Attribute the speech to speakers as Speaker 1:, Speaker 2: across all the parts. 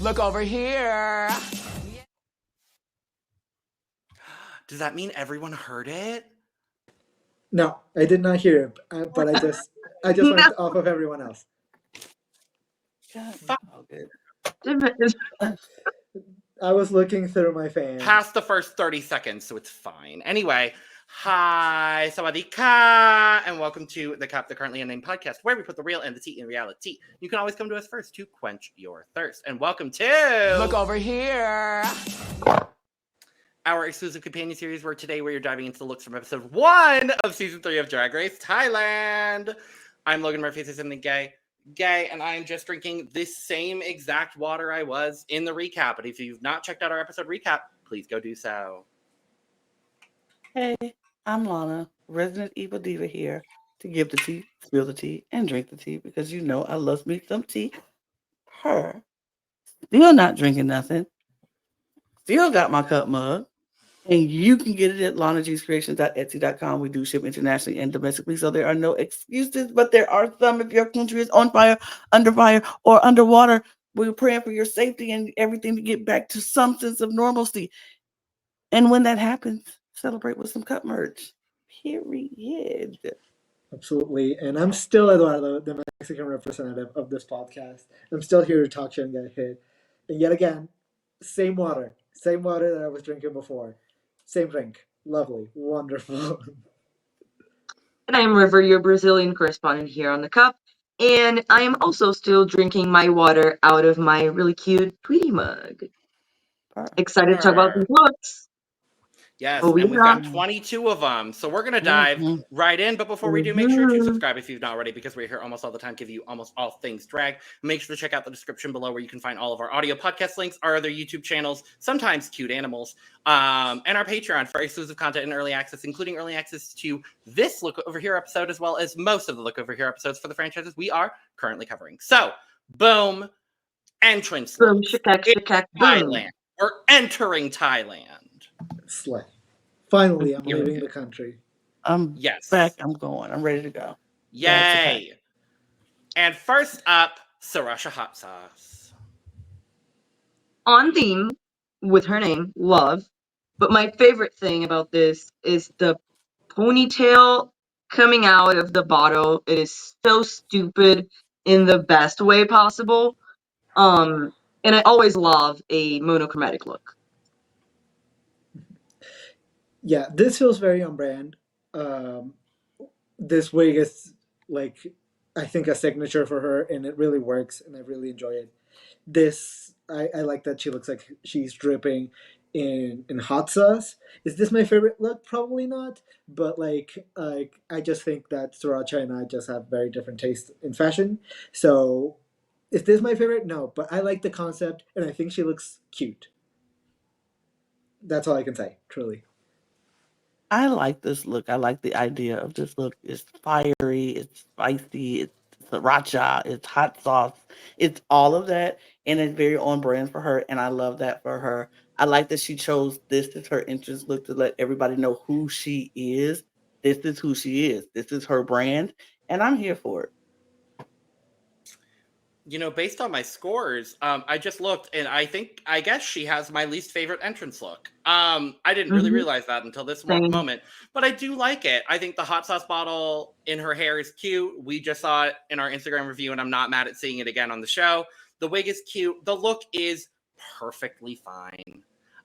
Speaker 1: Look over here.
Speaker 2: Does that mean everyone heard it?
Speaker 3: No, I did not hear it, but I just went off of everyone else. I was looking through my fans.
Speaker 2: Past the first 30 seconds, so it's fine. Anyway, hi, sawadee-ka, and welcome to the Currently Unnamed Podcast, where we put the real and the tea in reality. You can always come to us first to quench your thirst. And welcome to...
Speaker 1: Look over here.
Speaker 2: Our exclusive companion series, where today we are diving into the looks from episode 1 of season 3 of Drag Race Thailand. I'm Logan Murphy, something gay, and I am just drinking this same exact water I was in the recap. But if you've not checked out our episode recap, please go do so.
Speaker 4: Hey, I'm Lana, resident evil diva here to give the tea, spill the tea, and drink the tea because you know I love me some tea. Her. Still not drinking nothing. Still got my cup mug. And you can get it at LanaGsCreations.etsy.com. We do ship internationally and domestically, so there are no excuses, but there are some. If your country is on fire, or underwater, we're praying for your safety and everything to get back to some sense of normalcy. And when that happens, celebrate with some cup merch. Period.
Speaker 3: Absolutely. And I'm still Eduardo, the Mexican representative of this podcast. I'm still here to talk shit and get hit. And yet again, same water that I was drinking before. Same drink. Lovely. Wonderful.
Speaker 5: And I'm River, your Brazilian correspondent here on the cup. And I am also still drinking my water out of my really cute Tweety mug. Excited to talk about these looks.
Speaker 2: Yes, and we've got 22 of them. So we're going to dive right in. But before we do, make sure to subscribe if you've not already, because we're here almost all the time, give you almost all things drag. Make sure to check out the description below where you can find all of our audio podcast links, our other YouTube channels, sometimes cute animals, and our Patreon for exclusive content and early access, including early access to this Look Over Here episode, as well as most of the Look Over Here episodes for the franchises we are currently covering. So, boom, entrance.
Speaker 5: Boom, shakak,
Speaker 2: Thailand. We're entering Thailand.
Speaker 3: Slay. Finally, I'm leaving the country.
Speaker 4: I'm back. I'm going. I'm ready to go.
Speaker 2: Yay! And first up, Srirasha Hotsauce.
Speaker 5: On theme with her name, Love. But my favorite thing about this is the ponytail coming out of the bottle. It is so stupid in the best way possible. And I always love a monochromatic look.
Speaker 3: Yeah, this feels very on brand. This wig is I think a signature for her, and it really works, and I really enjoy it. This, I like that she looks like she's dripping in hot sauce. Is this my favorite look? Probably not, but I just think that Sriracha and I just have very different tastes in fashion. So, is this my favorite? No, but I like the concept, and I think she looks cute. That's all I can say, truly.
Speaker 4: I like this look. I like the idea of this look. It's fiery, it's spicy, it's sriracha, it's hot sauce. It's all of that, and it's very on brand for her, and I love that for her. I like that she chose this as her entrance look to let everybody know who she is. This is who she is. This is her brand, and I'm here for it.
Speaker 2: You know, based on my scores, I just looked, and I guess she has my least favorite entrance look. I didn't really realize that until this moment, but I do like it. I think the hot sauce bottle in her hair is cute. We just saw it in our Instagram review, and I'm not mad at seeing it again on the show. The wig is cute. The look is perfectly fine.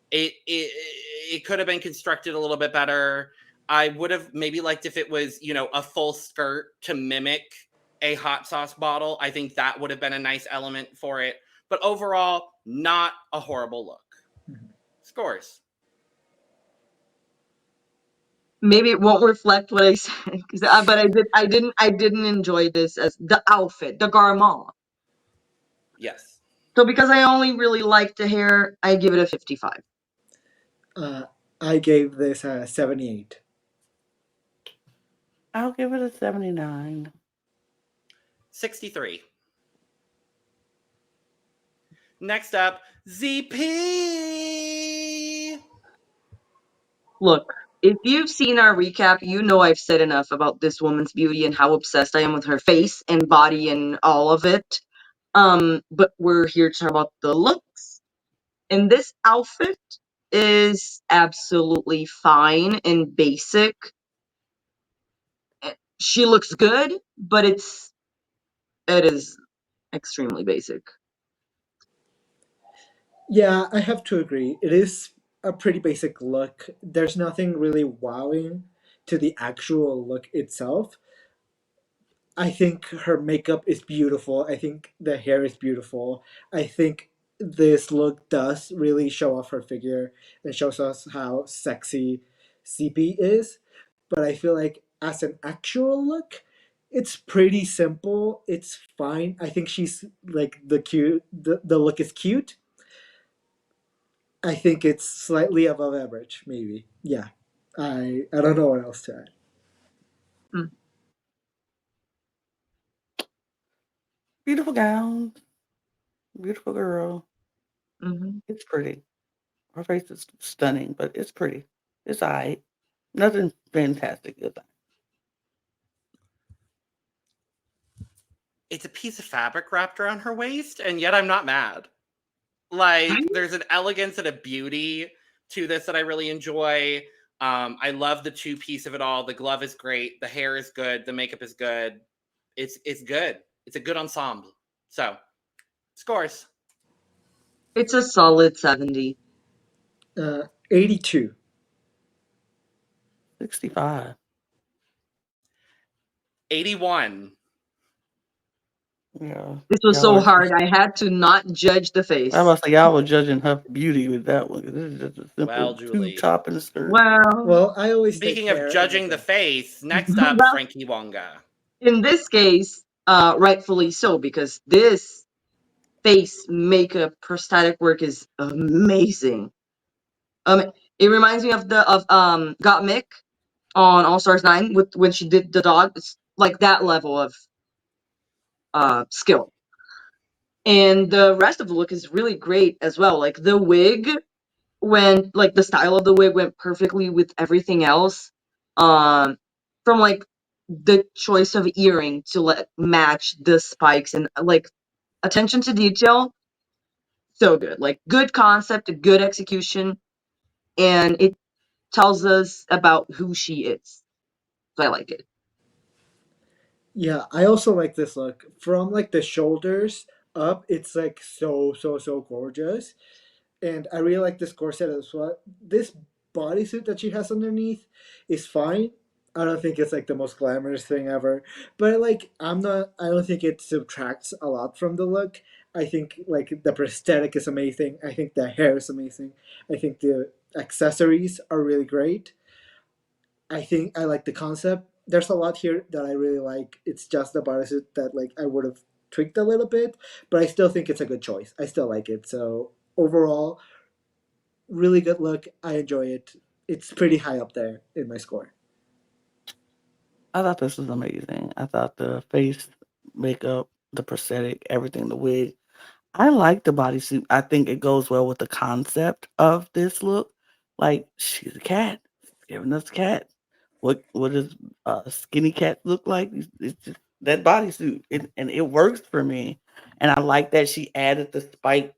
Speaker 2: It could have been constructed a little bit better. I would have maybe liked if it was, a full skirt to mimic a hot sauce bottle. I think that would have been a nice element for it. But overall, not a horrible look. Scores.
Speaker 5: Maybe it won't reflect what I said, but I didn't enjoy this as the outfit, the garment.
Speaker 2: Yes.
Speaker 5: So because I only really like the hair, I give it a 55.
Speaker 3: I gave this a 78.
Speaker 4: I'll give it a 79.
Speaker 2: 63. Next up, Zepee.
Speaker 5: Look, if you've seen our recap, you know I've said enough about this woman's beauty and how obsessed I am with her face and body and all of it. But we're here to talk about the looks. And this outfit is absolutely fine and basic. She looks good, but it is extremely basic.
Speaker 3: Yeah, I have to agree. It is a pretty basic look. There's nothing really wowing to the actual look itself. I think her makeup is beautiful. I think the hair is beautiful. I think this look does really show off her figure and shows us how sexy Zepee is. But I feel like as an actual look, it's pretty simple. It's fine. I think she's like the look is cute. I think it's slightly above average, maybe. Yeah. I don't know what else to add.
Speaker 5: Mm.
Speaker 4: Beautiful gown, beautiful girl.
Speaker 5: Mm-hmm.
Speaker 4: It's pretty. Her face is stunning, but it's pretty. It's alright. Nothing fantastic. It's
Speaker 2: It's a piece of fabric wrapped around her waist, and yet I'm not mad. Like, there's an elegance and a beauty to this that I really enjoy. I love the two-piece of it all. The glove is great. The hair is good. The makeup is good. It's good. It's a good ensemble. So, scores.
Speaker 5: It's a solid 70.
Speaker 3: 82.
Speaker 4: 65.
Speaker 2: 81.
Speaker 4: Yeah.
Speaker 5: This was
Speaker 4: Y'all
Speaker 5: so
Speaker 4: are
Speaker 5: hard. I had to not judge the face.
Speaker 4: I was say y'all were judging her beauty with that one. This is just a simple
Speaker 2: Well, Julie.
Speaker 4: tube top and a skirt.
Speaker 5: Well,
Speaker 3: Well, I always
Speaker 2: Speaking
Speaker 3: take
Speaker 2: of
Speaker 3: care
Speaker 2: judging the face, next up,
Speaker 5: Well-
Speaker 2: Frankie Wonga.
Speaker 5: in this case, rightfully so, because this face makeup prosthetic work is amazing. It reminds me of Got Mick on All Stars 9 with when she did the dog. It's like that level of skill. And the rest of the look is really great as well. Like the wig, when like the style of the wig went perfectly with everything else. From like the choice of earring to match the spikes and like attention to detail. So good. Like good concept, good execution, and it tells us about who she is. So I like it.
Speaker 3: Yeah, I also like this look. From like the shoulders up, it's like so gorgeous. And I really like this corset as well. This bodysuit that she has underneath is fine. I don't think it's like the most glamorous thing ever. But like I don't think it subtracts a lot from the look. I think like the prosthetic is amazing. I think the hair is amazing. I think the accessories are really great. I think I like the concept. There's a lot here that I really like. It's just the bodysuit that like I would have tweaked a little bit, but I still think it's a good choice. I still like it. So overall, really good look. I enjoy it. It's pretty high up there in my score.
Speaker 4: I thought this was amazing. I thought the face, makeup, the prosthetic, everything, the wig. I like the bodysuit. I think it goes well with the concept of this look. Like she's a cat, giving us cat. What does skinny cat look like? It's just that bodysuit, and it works for me. And I like that she added the spike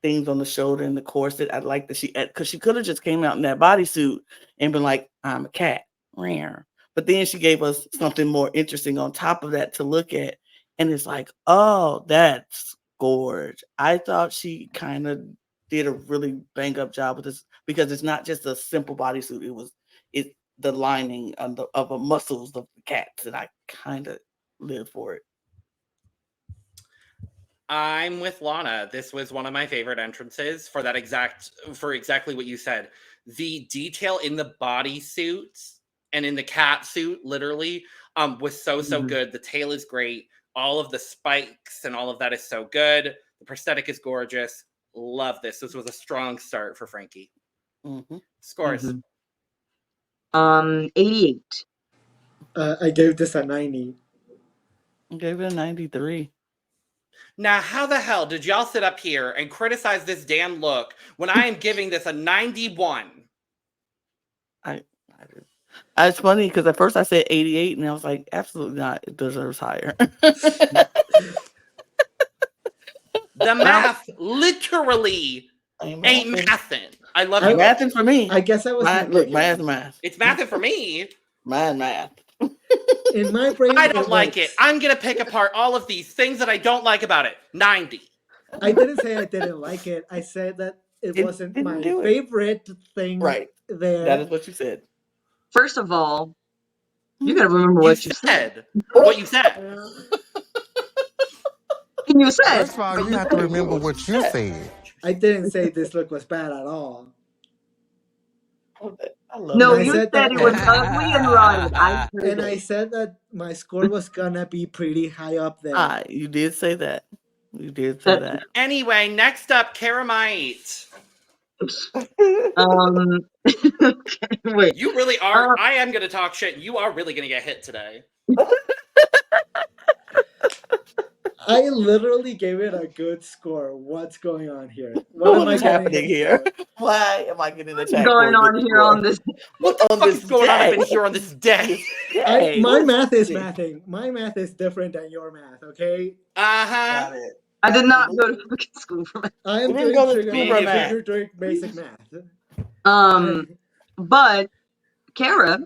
Speaker 4: things on the shoulder and the corset. I like that because she could have just came out in that bodysuit and been like, "I'm a cat," rare. But then she gave us something more interesting on top of that to look at, and it's like, "Oh, that's gorge." I thought she kind of did a really bang up job with this because it's not just a simple bodysuit. It's the lining of the muscles of the cats, and I kind of live for it.
Speaker 2: I'm with Lana. This was one of my favorite entrances for exactly what you said. The detail in the bodysuit and in the cat suit, literally, was so
Speaker 5: Mhm.
Speaker 2: good. The tail is great. All of the spikes and all of that is so good. The prosthetic is gorgeous. Love this. This was a strong start for Frankie.
Speaker 4: Mm-hmm.
Speaker 2: Scores.
Speaker 5: 88.
Speaker 3: I gave this a 90.
Speaker 4: I gave it a 93.
Speaker 2: Now, how the hell did y'all sit up here and criticize this damn look when I am giving this a 91?
Speaker 4: It's funny because at first I said 88, and I was like, absolutely not. It deserves higher.
Speaker 2: The math literally ain't mathin'. I love you.
Speaker 4: Mathin' for me.
Speaker 3: I guess I was
Speaker 4: Look, math.
Speaker 2: It's mathin' for me.
Speaker 4: Math.
Speaker 3: In my brain.
Speaker 2: I don't like it. I'm gonna pick apart all of these things that I don't like about it. 90.
Speaker 3: I didn't say I didn't like it. I said that it wasn't my favorite thing.
Speaker 4: Right.
Speaker 3: There.
Speaker 4: That is what you said.
Speaker 5: First of all, you gotta remember what you said.
Speaker 2: What you said.
Speaker 5: And you said.
Speaker 6: First of all, you have to remember what you said.
Speaker 3: I didn't say this look was bad at all.
Speaker 5: No, you said it was ugly and rotted.
Speaker 3: I said that my score was gonna be pretty high up there.
Speaker 4: You did say that. You did say that.
Speaker 2: Anyway, next up, Caramite.
Speaker 5: Okay, wait.
Speaker 2: You really are. I am gonna talk shit. You are really gonna get hit today.
Speaker 3: I literally gave it a good score. What's going on here? What
Speaker 4: is happening here? Why am I getting the tag?
Speaker 5: Going on here on this?
Speaker 2: What the fuck is going on up in here on this day?
Speaker 3: My math is mathing. My math is different than your math. Okay.
Speaker 2: Uh-huh.
Speaker 5: I did not go to fucking school for math.
Speaker 3: I am doing basic math.
Speaker 5: But Kara,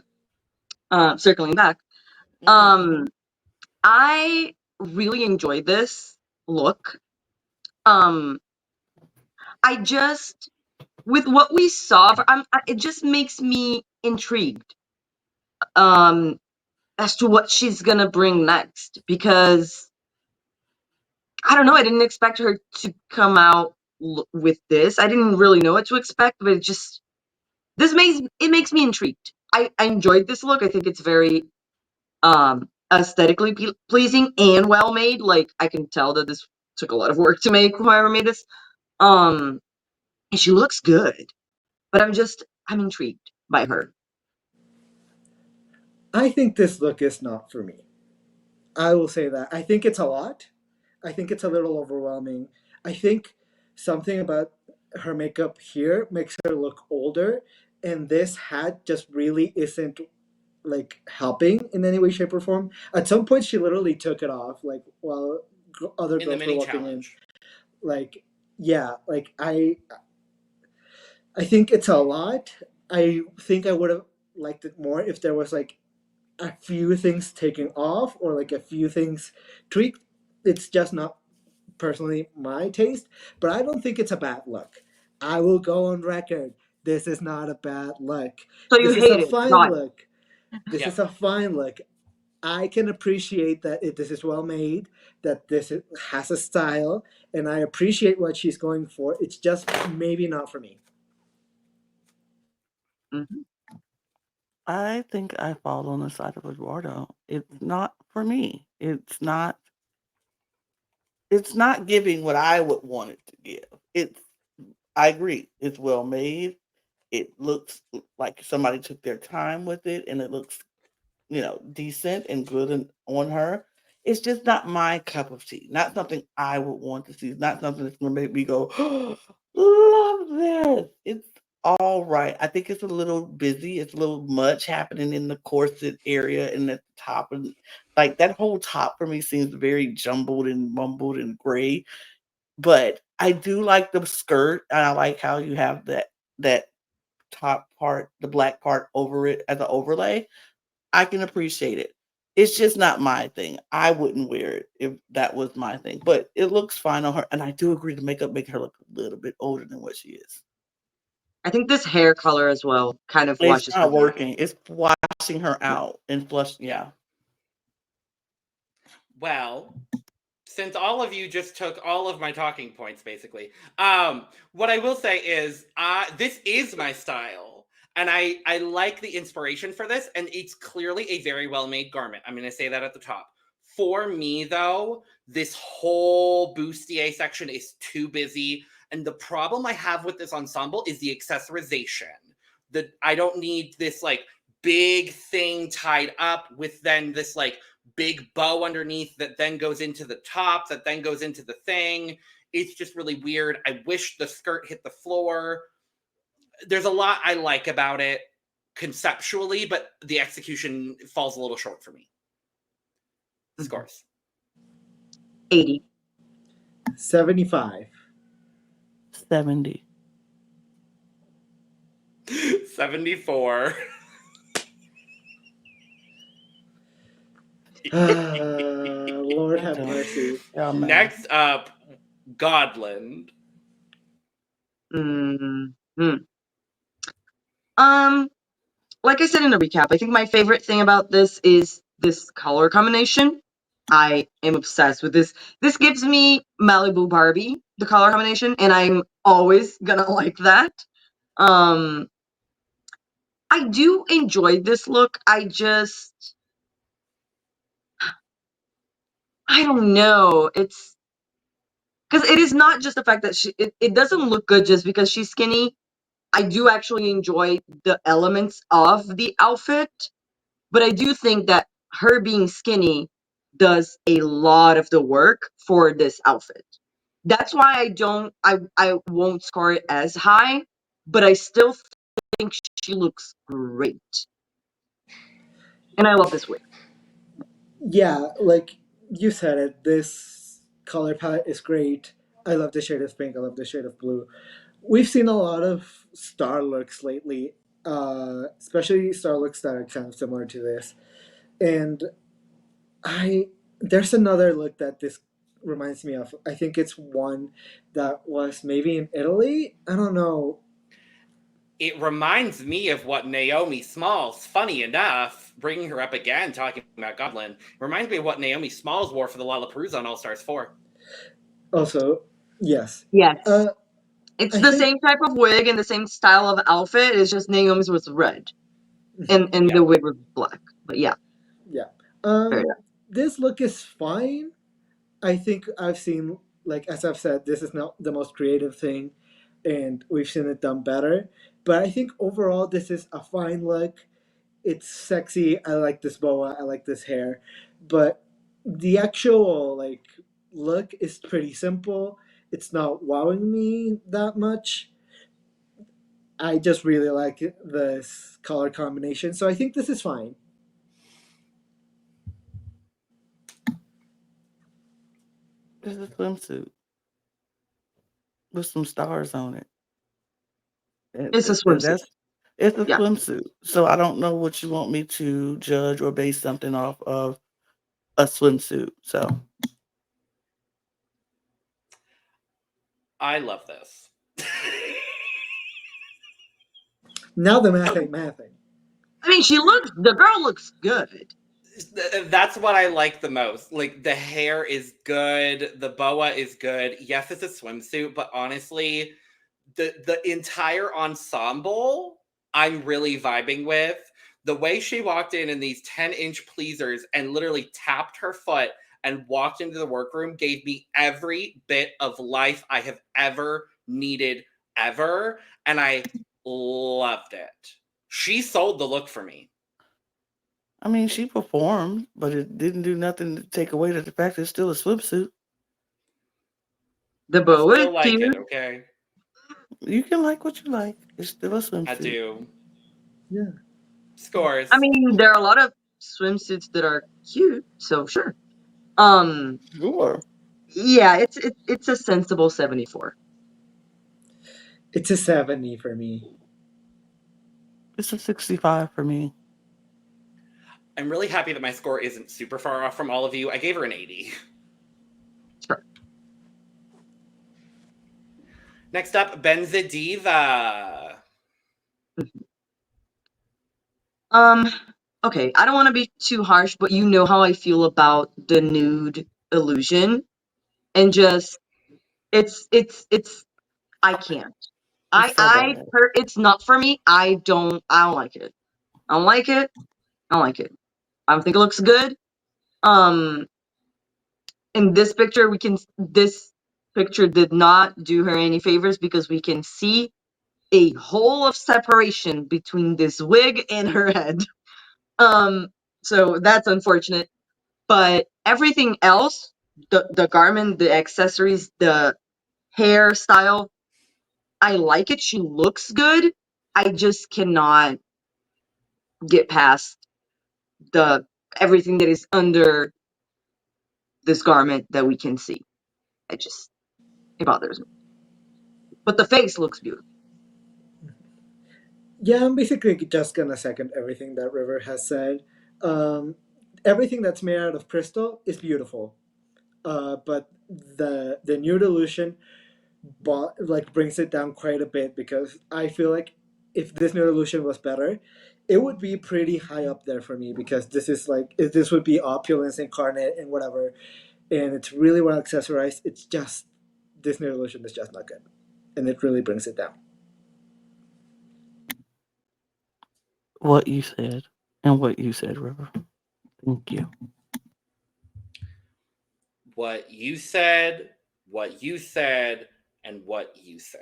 Speaker 5: circling back, I really enjoyed this look. I just, with what we saw, it just makes me intrigued as to what she's gonna bring next, because I don't know, I didn't expect her to come out with this. I didn't really know what to expect, but it makes me intrigued. I enjoyed this look. I think it's very aesthetically pleasing and well made. Like, I can tell that this took a lot of work to make whoever made this. And she looks good, but I'm intrigued by her.
Speaker 3: I think this look is not for me. I will say that. I think it's a lot. I think it's a little overwhelming. I think something about her makeup here makes her look older, and this hat just really isn't like helping in any way, shape, or form. At some point, she literally took it off, like while other girls were walking in. Like, yeah, like I think it's a lot. I think I would have liked it more if there was like a few things taken off or like a few things tweaked. It's just not personally my taste, but I don't think it's a bad look. I will go on record. This is not a bad look.
Speaker 5: So you
Speaker 3: this
Speaker 5: hate
Speaker 3: is a
Speaker 5: it,
Speaker 3: fine
Speaker 5: right?
Speaker 3: look. This is a fine look. I can appreciate that this is well made, that has a style, and I appreciate what she's going for. It's just maybe not for me.
Speaker 5: Mm-hmm.
Speaker 4: I think I fall on the side of Eduardo. It's not for me. It's not giving what I would want it to give. I agree. It's well made. It looks like somebody took their time with it, and it looks, decent and good on her. It's just not my cup of tea. Not something I would want to see. It's not something that's going to make me go, oh, love this. It's all right. I think it's a little busy. It's a little much happening in the corset area and at the top. And like that whole top for me seems very jumbled and mumbled and gray. But I do like the skirt, and I like how you have that top part, the black part over it as an overlay. I can appreciate it. It's just not my thing. I wouldn't wear it if that was my thing. But it looks fine on her, and I do agree the makeup makes her look a little bit older than what she is.
Speaker 5: I think this hair color as well kind of washes.
Speaker 4: It's not working. It's washing her out and flush. Yeah.
Speaker 2: Well, since all of you just took all of my talking points, basically, what I will say is this is my style. And I like the inspiration for this, and it's clearly a very well-made garment. I'm going to say that at the top. For me, though, this whole bustier section is too busy. And the problem I have with this ensemble is the accessorization. I don't need this, like, big thing tied up with then this, like, big bow underneath that then goes into the top, that then goes into the thing. It's just really weird. I wish the skirt hit the floor. There's a lot I like about it conceptually, but the execution falls a little short for me. Scores.
Speaker 5: 80.
Speaker 3: 75.
Speaker 4: 70.
Speaker 2: 74.
Speaker 3: Lord have
Speaker 4: Don't.
Speaker 3: mercy.
Speaker 4: Y'all mad.
Speaker 2: Next up, Gawdland.
Speaker 5: Like I said in the recap, I think my favorite thing about this is this color combination. I am obsessed with this. This gives me Malibu Barbie, the color combination, and I'm always gonna like that. I do enjoy this look. I don't know. It's because it is not just the fact that it doesn't look good just because she's skinny. I do actually enjoy the elements of the outfit, but I do think that her being skinny does a lot of the work for this outfit. That's why I won't score it as high, but I still think she looks great. And I love this wig.
Speaker 3: Yeah, like you said it, this color palette is great. I love the shade of pink, I love the shade of blue. We've seen a lot of star looks lately, especially star looks that are kind of similar to this. And there's another look that this reminds me of. I think it's one that was maybe in Italy. I don't know.
Speaker 2: It reminds me of what Naomi Smalls, funny enough, bringing her up again, talking about Gawdland, reminds me of what Naomi Smalls wore for the Lollapalooza on All Stars 4.
Speaker 3: Also, yes.
Speaker 5: Yes.
Speaker 3: It's
Speaker 5: the same type of wig and the same style of outfit. It's just Naomi's was red. And the wig was black. But yeah.
Speaker 3: Yeah. This look is fine. I think I've seen, like, as I've said, this is not the most creative thing, and we've seen it done better. But I think overall, this is a fine look. It's sexy. I like this boa. I like this hair. But the actual, like, look is pretty simple. It's not wowing me that much. I just really like this color combination. So I think this is fine.
Speaker 4: This is a swimsuit with some stars on it.
Speaker 5: It's a swimsuit.
Speaker 4: It's a swimsuit. So I don't know what you want me to judge or base something off of a swimsuit. So
Speaker 2: I love this.
Speaker 3: Now the math ain't mathing.
Speaker 5: I mean, the girl looks good.
Speaker 2: That's what I like the most. Like, the hair is good, the boa is good. Yes, it's a swimsuit, but honestly, the entire ensemble I'm really vibing with. The way she walked in these 10-inch pleasers and literally tapped her foot and walked into the workroom gave me every bit of life I have ever needed ever, and I loved it. She sold the look for me.
Speaker 4: I mean, she performed, but it didn't do nothing to take away the fact that it's still a swimsuit.
Speaker 5: The boa
Speaker 2: I still like it, okay?
Speaker 4: You can like what you like. It's still a swimsuit.
Speaker 2: I do.
Speaker 3: Yeah.
Speaker 2: Scores.
Speaker 5: I mean, there are a lot of swimsuits that are cute, so sure.
Speaker 4: Sure.
Speaker 5: Yeah, it's a sensible 74.
Speaker 3: It's a 70 for me.
Speaker 4: It's a 65 for me.
Speaker 2: I'm really happy that my score isn't super far off from all of you. I gave her an 80.
Speaker 5: Sure.
Speaker 2: Next up, Benze Diva.
Speaker 5: Okay, I don't want to be too harsh, but you know how I feel about the nude illusion. And just it's I can't. It's not for me. I don't like it. I don't like it. I don't like it. I don't think it looks good. In this picture, this picture did not do her any favors because we can see a hole of separation between this wig and her head. So that's unfortunate. But everything else, the garment, the accessories, the hairstyle, I like it. She looks good. I just cannot get past everything that is under this garment that we can see. It bothers me. But the face looks beautiful.
Speaker 3: Yeah, I'm basically just gonna second everything that River has said. Um, Everything that's made out of crystal is beautiful, but the nude illusion like brings it down quite a bit because I feel like if this nude illusion was better, it would be pretty high up there for me because this is like this would be opulence incarnate and whatever, and it's really well accessorized. It's just this nude illusion is just not good, and it really brings it down.
Speaker 4: What you said and what you said, River. Thank you.
Speaker 2: What you said, what you said, and what you said.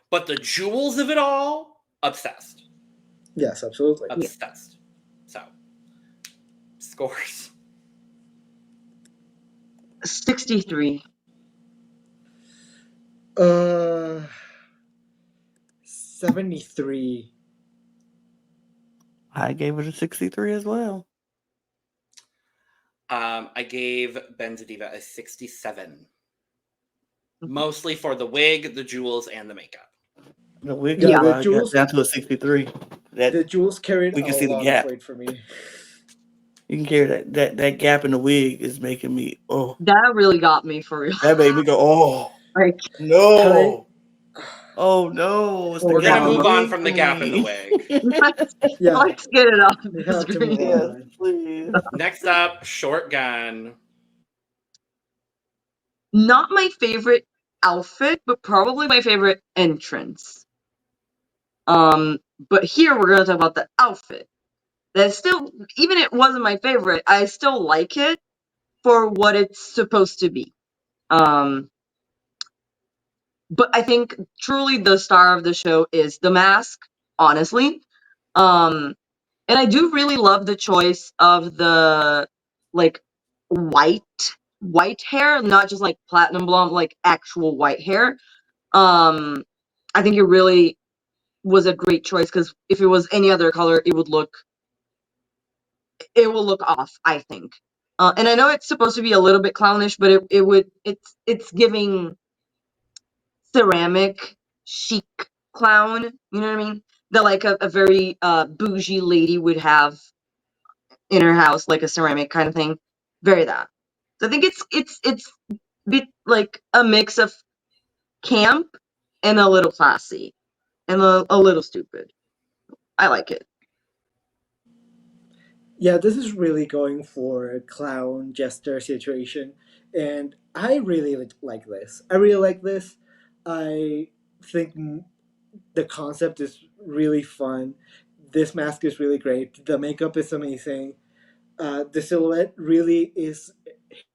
Speaker 2: But the jewels of it all, obsessed.
Speaker 3: Yes, absolutely.
Speaker 2: Obsessed. So, scores.
Speaker 5: 63.
Speaker 3: 73.
Speaker 4: I gave it a 63 as well.
Speaker 2: I gave Benze Diva a 67. Mostly for the wig, the jewels, and the makeup.
Speaker 4: The wig
Speaker 3: Yeah,
Speaker 4: got down to a 63.
Speaker 3: The jewels carried
Speaker 4: we can
Speaker 3: a
Speaker 4: see the
Speaker 3: lot
Speaker 4: gap.
Speaker 3: of weight for me.
Speaker 4: You can carry that gap in the wig is making me
Speaker 5: That really got me for real.
Speaker 4: That made me go
Speaker 5: Like
Speaker 4: no. Oh no! It's the
Speaker 2: We're
Speaker 4: gap
Speaker 2: gonna move on
Speaker 4: wig
Speaker 2: from
Speaker 4: for
Speaker 2: the gap in the
Speaker 4: me.
Speaker 2: wig.
Speaker 3: Yeah,
Speaker 5: let's get it off
Speaker 3: we
Speaker 5: the
Speaker 3: have to
Speaker 5: screen.
Speaker 3: move
Speaker 4: Yes,
Speaker 3: on.
Speaker 4: please.
Speaker 2: Next up, Shortgun.
Speaker 5: Not my favorite outfit, but probably my favorite entrance. But here we're gonna talk about the outfit. That's still, even it wasn't my favorite, I still like it for what it's supposed to be. But I think truly the star of the show is the mask, honestly. And I do really love the choice of the like white hair, not just like platinum blonde, like actual white hair. I think it really was a great choice because if it was any other color, it will look off, I think. And I know it's supposed to be a little bit clownish, but it's giving ceramic chic clown. You know what I mean? That like a very bougie lady would have in her house, like a ceramic kind of thing. Very that. So I think it's bit like a mix of camp and a little classy and a little stupid. I like it.
Speaker 3: Yeah, this is really going for a clown jester situation, and I really like this. I really like this. I think the concept is really fun. This mask is really great. The makeup is amazing. The silhouette really is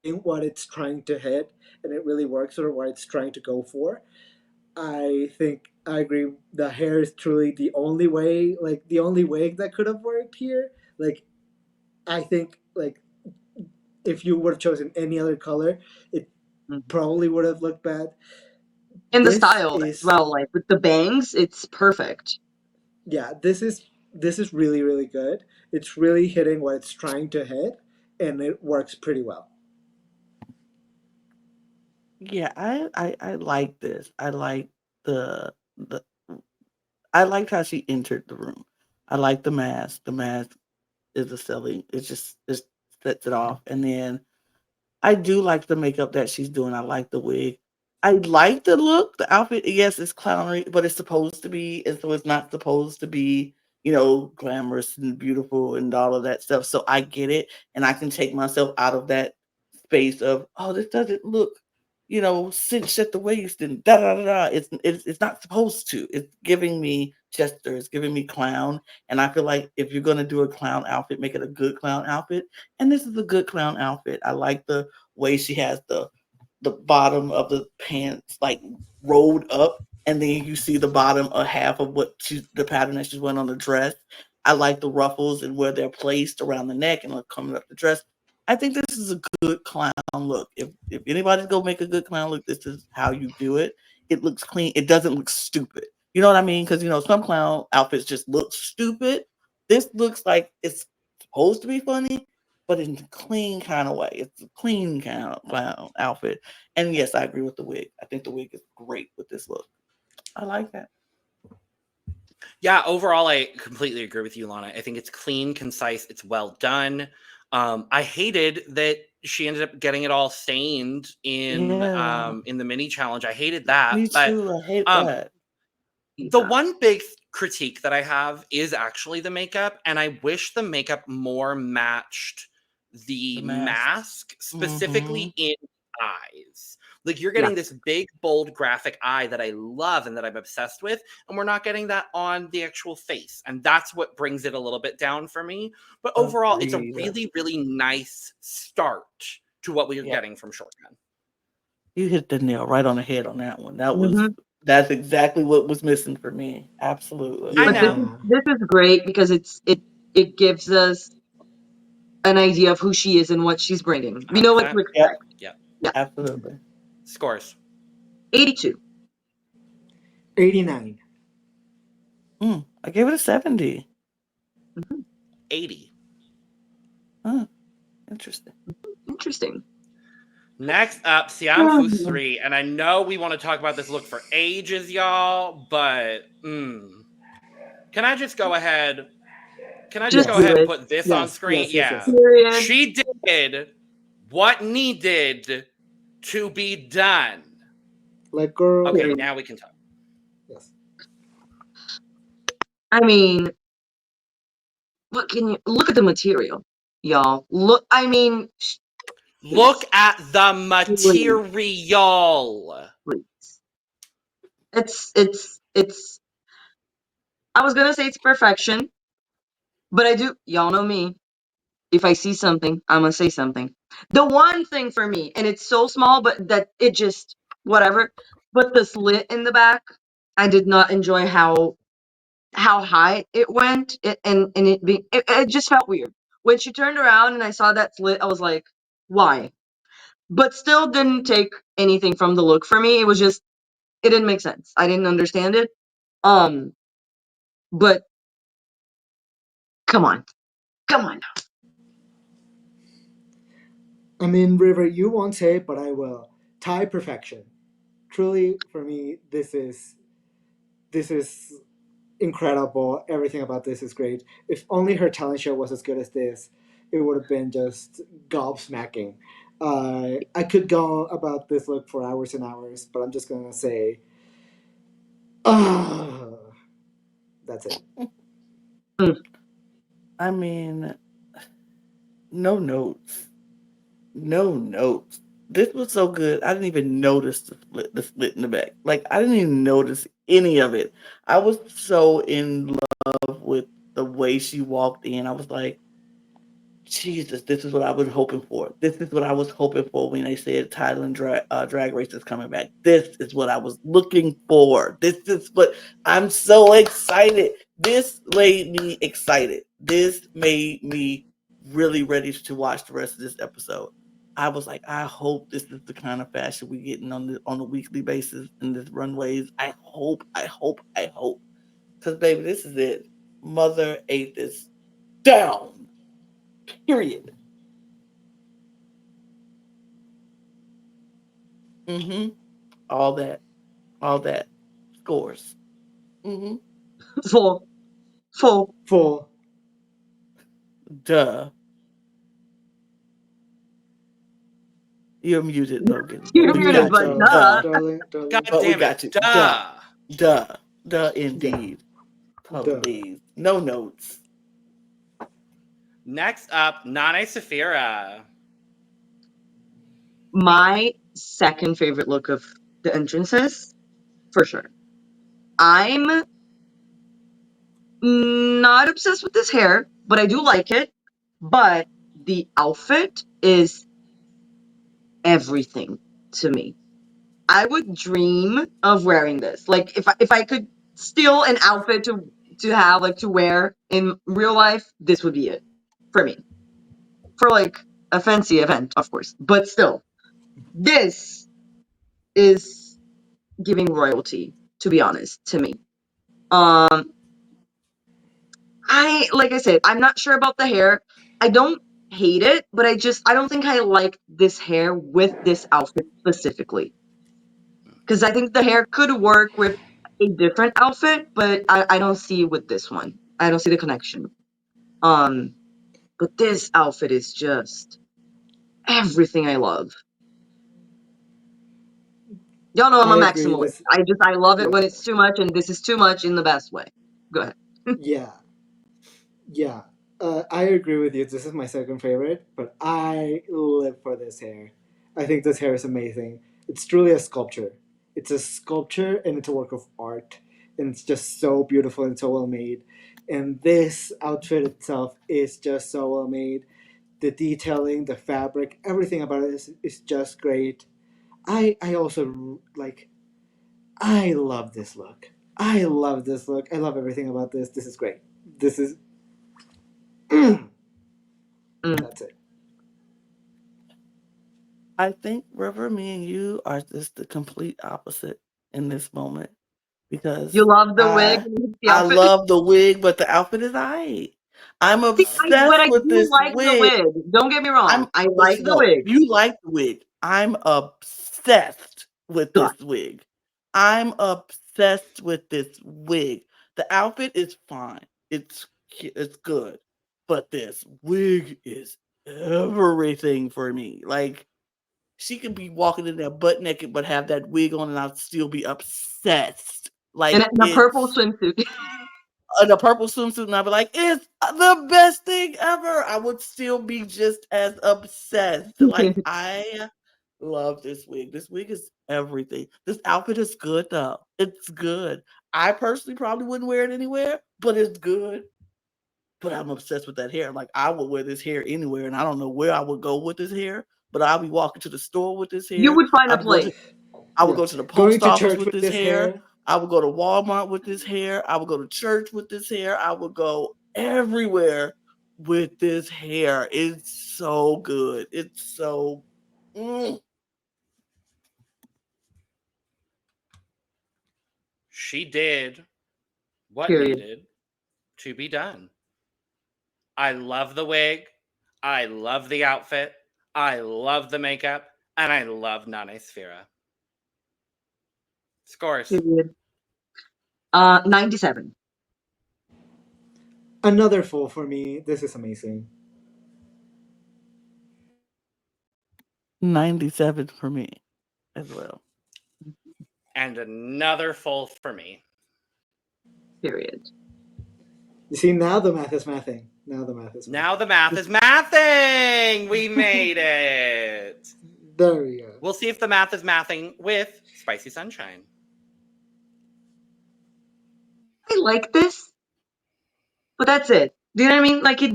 Speaker 3: hitting what it's trying to hit, and it really works for what it's trying to go for. I think I agree. The hair is truly the only way, like the only wig that could have worked here. Like I think, like if you would have chosen any other color, it probably would have looked bad.
Speaker 5: And the
Speaker 3: This
Speaker 5: style as
Speaker 3: is
Speaker 5: well, like with the bangs, it's perfect.
Speaker 3: yeah. This is really really good. It's really hitting what it's trying to hit, and it works pretty well.
Speaker 4: Yeah, I like this. I like the I liked how she entered the room. I like the mask. The mask is a selling. It sets it off, and then I do like the makeup that she's doing. I like the wig. I like the look, the outfit. Yes, it's clownery, but it's supposed to be, and so it's not supposed to be, glamorous and beautiful and all of that stuff. So I get it, and I can take myself out of that space of, oh, this doesn't look, cinched at the waist and da da da da. It's not supposed to. It's giving me jester. It's giving me clown, and I feel like if you're gonna do a clown outfit, make it a good clown outfit. And this is a good clown outfit. I like the way she has the bottom of the pants like rolled up, and then you see the bottom of half of the pattern that she's wearing on the dress. I like the ruffles and where they're placed around the neck and like coming up the dress. I think this is a good clown look. If anybody's gonna make a good clown look, this is how you do it. It looks clean. It doesn't look stupid. You know what I mean? Because some clown outfits just look stupid. This looks like it's supposed to be funny, but in a clean kind of way. It's a clean kind of clown outfit. And yes, I agree with the wig. I think the wig is great with this look. I like that.
Speaker 2: Yeah, overall, I completely agree with you, Lana. I think it's clean, concise, it's well done. I hated that she ended up getting it all stained in the mini challenge. I hated that.
Speaker 4: Me
Speaker 2: but
Speaker 4: too. I hate that.
Speaker 2: The one big critique that I have is actually the makeup, and I wish the makeup more matched the mask, specifically in eyes. Like, you're getting this big, bold, graphic eye that I love and that I'm obsessed with, and we're not getting that on the actual face. And that's what brings it a little bit down for me. But overall, it's a really, really nice start to what we are getting from Shortgun.
Speaker 4: You hit the nail right on the head on that one. That's exactly what was missing for me. Absolutely.
Speaker 2: I
Speaker 5: But
Speaker 2: know.
Speaker 5: this is great because it gives us an idea of who she is and what she's bringing. We know what to expect.
Speaker 2: Yep.
Speaker 5: Yeah.
Speaker 4: Absolutely.
Speaker 2: Scores.
Speaker 5: 82.
Speaker 3: 89.
Speaker 4: I gave it a 70.
Speaker 2: 80.
Speaker 5: Interesting.
Speaker 2: Next up, Siam Phusri, and I know we want to talk about this look for ages, y'all, but can I just go ahead? Can I just go ahead and put this on screen?
Speaker 3: Yes.
Speaker 2: She did what needed to be done.
Speaker 3: Like, girl.
Speaker 2: Okay, now we can talk.
Speaker 3: Yes.
Speaker 5: I mean, look at the material, y'all. Look at
Speaker 2: the material.
Speaker 5: It's I was gonna say it's perfection, but y'all know me. If I see something, I'm gonna say something. The one thing for me, and it's so small, but that it just whatever. But the slit in the back, I did not enjoy how high it went. It just felt weird. When she turned around and I saw that slit, I was like, why? But still didn't take anything from the look for me. It was just, it didn't make sense. I didn't understand it. But come on now.
Speaker 3: I mean, River, you won't say it, but I will. Thai perfection. Truly, for me, this is incredible. Everything about this is great. If only her talent show was as good as this, it would have been just gobsmacking. I could go about this look for hours and hours, but I'm just gonna say, that's it.
Speaker 4: I mean, no notes. This was so good. I didn't even notice the split in the back. Like, I didn't even notice any of it. I was so in love with the way she walked in. I was like, Jesus, this is what I was hoping for. This is what I was hoping for when they said Thailand Drag Race is coming back. This is what I was looking for. This is what I'm so excited. This made me excited. This made me really ready to watch the rest of this episode. I was like, I hope this is the kind of fashion we're getting on a weekly basis in this runways. I hope. Because, baby, this is it. Mother ate this down. Period. All that scores.
Speaker 5: Full.
Speaker 4: Duh. You're muted, Logan.
Speaker 5: You're muted, but duh.
Speaker 3: Darling.
Speaker 2: God
Speaker 4: But we
Speaker 2: damn
Speaker 4: got
Speaker 2: it.
Speaker 4: you.
Speaker 2: Duh.
Speaker 4: Duh, indeed. Please. No notes.
Speaker 2: Next up, Nane Sphera.
Speaker 5: My second favorite look of the entrances, for sure. I'm not obsessed with this hair, but I do like it. But the outfit is everything to me. I would dream of wearing this. Like, if I could steal an outfit to have, like, to wear in real life, this would be it for me. For, like, a fancy event, of course. But still, this is giving royalty, to be honest, to me. Like I said, I'm not sure about the hair. I don't hate it, but I don't think I like this hair with this outfit specifically. Because I think the hair could work with a different outfit, but I don't see with this one. I don't see the connection. But this outfit is just everything I love. Y'all know I'm
Speaker 3: I
Speaker 5: a
Speaker 3: agree.
Speaker 5: maximalist. I love it
Speaker 3: Yeah,
Speaker 5: when it's too much, and this is too much in the best way. Go ahead.
Speaker 3: yeah, yeah. I agree with you. This is my second favorite, but I live for this hair. I think this hair is amazing. It's truly a sculpture. It's a sculpture and it's a work of art. And it's just so beautiful and so well made. And this outfit itself is just so well made. The detailing, the fabric, everything about it is just great. I also like, I love this look. I love this look. I love everything about this. This is great. This is.
Speaker 5: Mm.
Speaker 3: That's it.
Speaker 4: I think River, me and you are just the complete opposite in this moment
Speaker 5: You
Speaker 4: because
Speaker 5: love the wig
Speaker 4: I
Speaker 5: and the
Speaker 4: I
Speaker 5: outfit.
Speaker 4: love the wig, but the outfit is alright. I'm
Speaker 5: See, but
Speaker 4: obsessed
Speaker 5: I
Speaker 4: with
Speaker 5: do
Speaker 4: this
Speaker 5: like the
Speaker 4: wig.
Speaker 5: wig. Don't get me wrong. I
Speaker 4: But
Speaker 5: like
Speaker 4: you
Speaker 5: the
Speaker 4: know,
Speaker 5: wig.
Speaker 4: you like the wig. I'm obsessed with
Speaker 5: God.
Speaker 4: this wig. I'm obsessed with this wig. The outfit is fine. It's good. But this wig is everything for me. Like she could be walking in there butt naked but have that wig on and I'd still be obsessed.
Speaker 5: And
Speaker 4: Like
Speaker 5: in a purple
Speaker 4: it's
Speaker 5: swimsuit.
Speaker 4: in a purple swimsuit and I'd be like, it's the best thing ever. I would still be just as obsessed. Like, I love this wig. This wig is everything. This outfit is good though. It's good. I personally probably wouldn't wear it anywhere, but it's good. But I'm obsessed with that hair. Like, I would wear this hair anywhere, and I don't know where I would go with this hair, but I'll be walking to the store with this
Speaker 5: You
Speaker 4: hair.
Speaker 5: would find a
Speaker 4: I'll be going to
Speaker 5: place.
Speaker 4: I would
Speaker 3: Yeah.
Speaker 4: go to the
Speaker 3: Going
Speaker 4: post
Speaker 3: to
Speaker 4: office
Speaker 3: church
Speaker 4: with
Speaker 3: with
Speaker 4: this
Speaker 3: this
Speaker 4: hair.
Speaker 3: hair.
Speaker 4: I would go to Walmart with this hair. I would go to church with this hair. I would go everywhere with this hair. It's so good. It's so. Mm.
Speaker 2: She did what
Speaker 5: Period.
Speaker 2: needed to be done. I love the wig. I love the outfit. I love the makeup. And I love Nane Sphera. Scores.
Speaker 5: Period. 97.
Speaker 3: Another full for me. This is amazing.
Speaker 4: 97 for me as well.
Speaker 2: And another full for me.
Speaker 5: Period.
Speaker 3: You see, now the math is mathing. Now the math is mathing.
Speaker 2: Now the math is mathing. We made it.
Speaker 3: There we go.
Speaker 2: We'll see if the math is mathing with Spicy Sunshine.
Speaker 5: I like this, but that's it. Do you know what I mean? Like it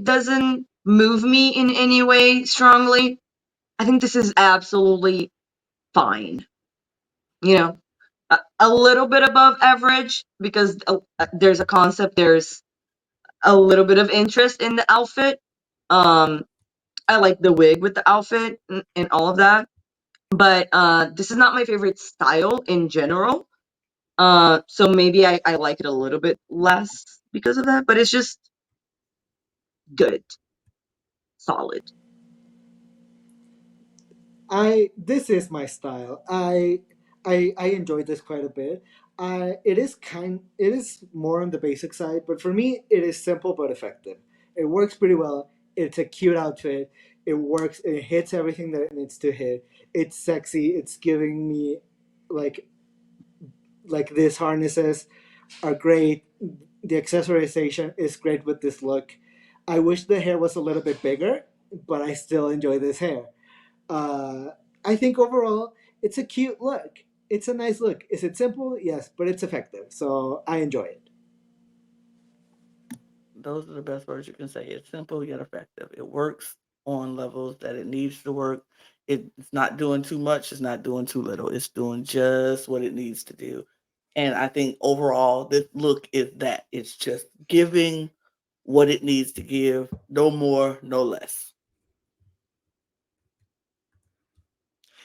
Speaker 5: doesn't move me in any way strongly. I think this is absolutely fine. You know, a little bit above average because there's a concept, there's a little bit of interest in the outfit. I like the wig with the outfit and all of that, but this is not my favorite style in general. So maybe I like it a little bit less because of that, but it's just good, solid.
Speaker 3: This is my style. I enjoyed this quite a bit. It is more on the basic side, but for me it is simple but effective. It works pretty well. It's a cute outfit. It works. It hits everything that it needs to hit. It's sexy. It's giving me like these harnesses are great. The accessorization is great with this look. I wish the hair was a little bit bigger, but I still enjoy this hair. Uh, I think overall, it's a cute look. It's a nice look. Is it simple? Yes, but it's effective. So I enjoy it.
Speaker 4: Those are the best words you can say. It's simple yet effective. It works on levels that it needs to work. It's not doing too much. It's not doing too little. It's doing just what it needs to do. And I think overall, this look is that. It's just giving what it needs to give. No more, no less.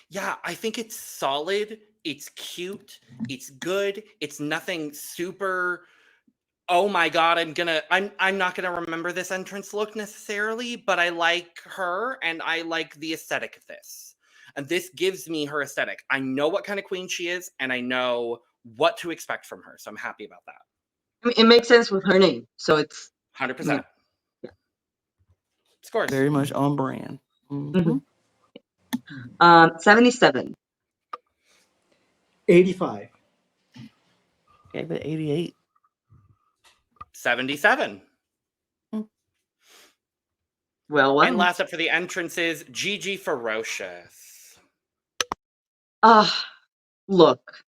Speaker 2: Yeah, I think it's solid. It's cute. It's good. It's nothing super Oh my god, I'm not gonna remember this entrance look necessarily, but I like her and I like the aesthetic of this. And this gives me her aesthetic. I know what kind of queen she is, and I know what to expect from her. So I'm happy about that.
Speaker 5: I mean, it makes sense with her name, so it's
Speaker 2: 100%.
Speaker 5: Yeah.
Speaker 2: Scores.
Speaker 4: Very much on brand.
Speaker 5: Mhm. 77.
Speaker 3: 85.
Speaker 4: Gave it 88.
Speaker 2: 77.
Speaker 5: Well.
Speaker 2: And last up for the entrances, Gigi Ferocious.
Speaker 5: Look,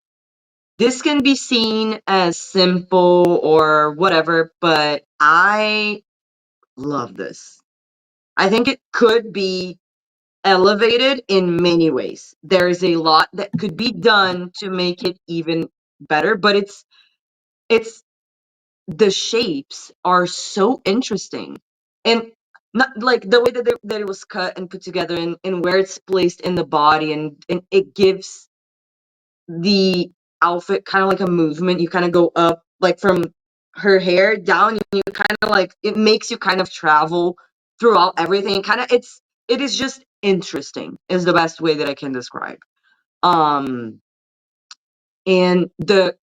Speaker 5: this can be seen as simple or whatever, but I love this. I think it could be elevated in many ways. There's a lot that could be done to make it even better, but it's the shapes are so interesting. And not like the way that it was cut and put together, and where it's placed in the body, and it gives the outfit kind of like a movement. You kind of go up, like from her hair down, and you kind of like, it makes you kind of travel throughout everything. It is just interesting, is the best way that I can describe. And the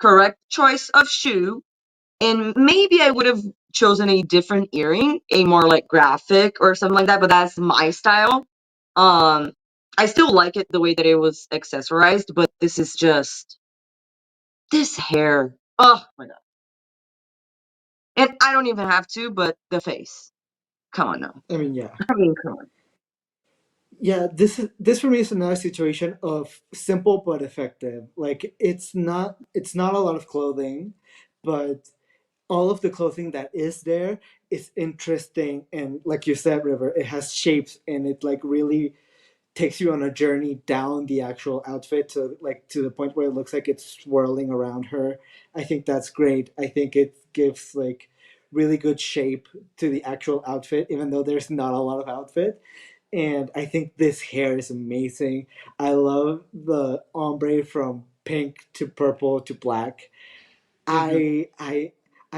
Speaker 5: correct choice of shoe, and maybe I would have chosen a different earring, a more like graphic or something like that, but that's my style. I still like it the way that it was accessorized, but this is just this hair. Oh my god. And I don't even have to, but the face. Come on now.
Speaker 3: I mean, yeah.
Speaker 5: I mean, come on.
Speaker 3: Yeah, this for me is another situation of simple but effective. Like it's not a lot of clothing, but all of the clothing that is there is interesting, and like you said, River, it has shapes, and it like really takes you on a journey down the actual outfit to the point where it looks like it's swirling around her. I think that's great. I think it gives like really good shape to the actual outfit, even though there's not a lot of outfit. And I think this hair is amazing. I love the ombre from pink to purple to black. I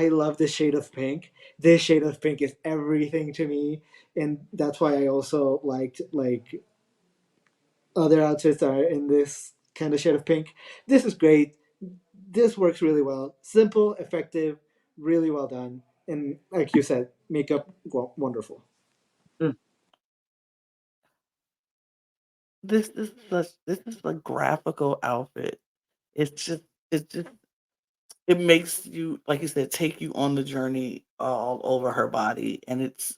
Speaker 3: love the shade of pink. This shade of pink is everything to me, and that's why I also liked like other outfits that are in this kind of shade of pink. This is great. This works really well. Simple, effective, really well done, and like you said, makeup wonderful.
Speaker 5: Mm.
Speaker 4: This is a graphical outfit. It's just it makes you, like you said, take you on the journey all over her body, and it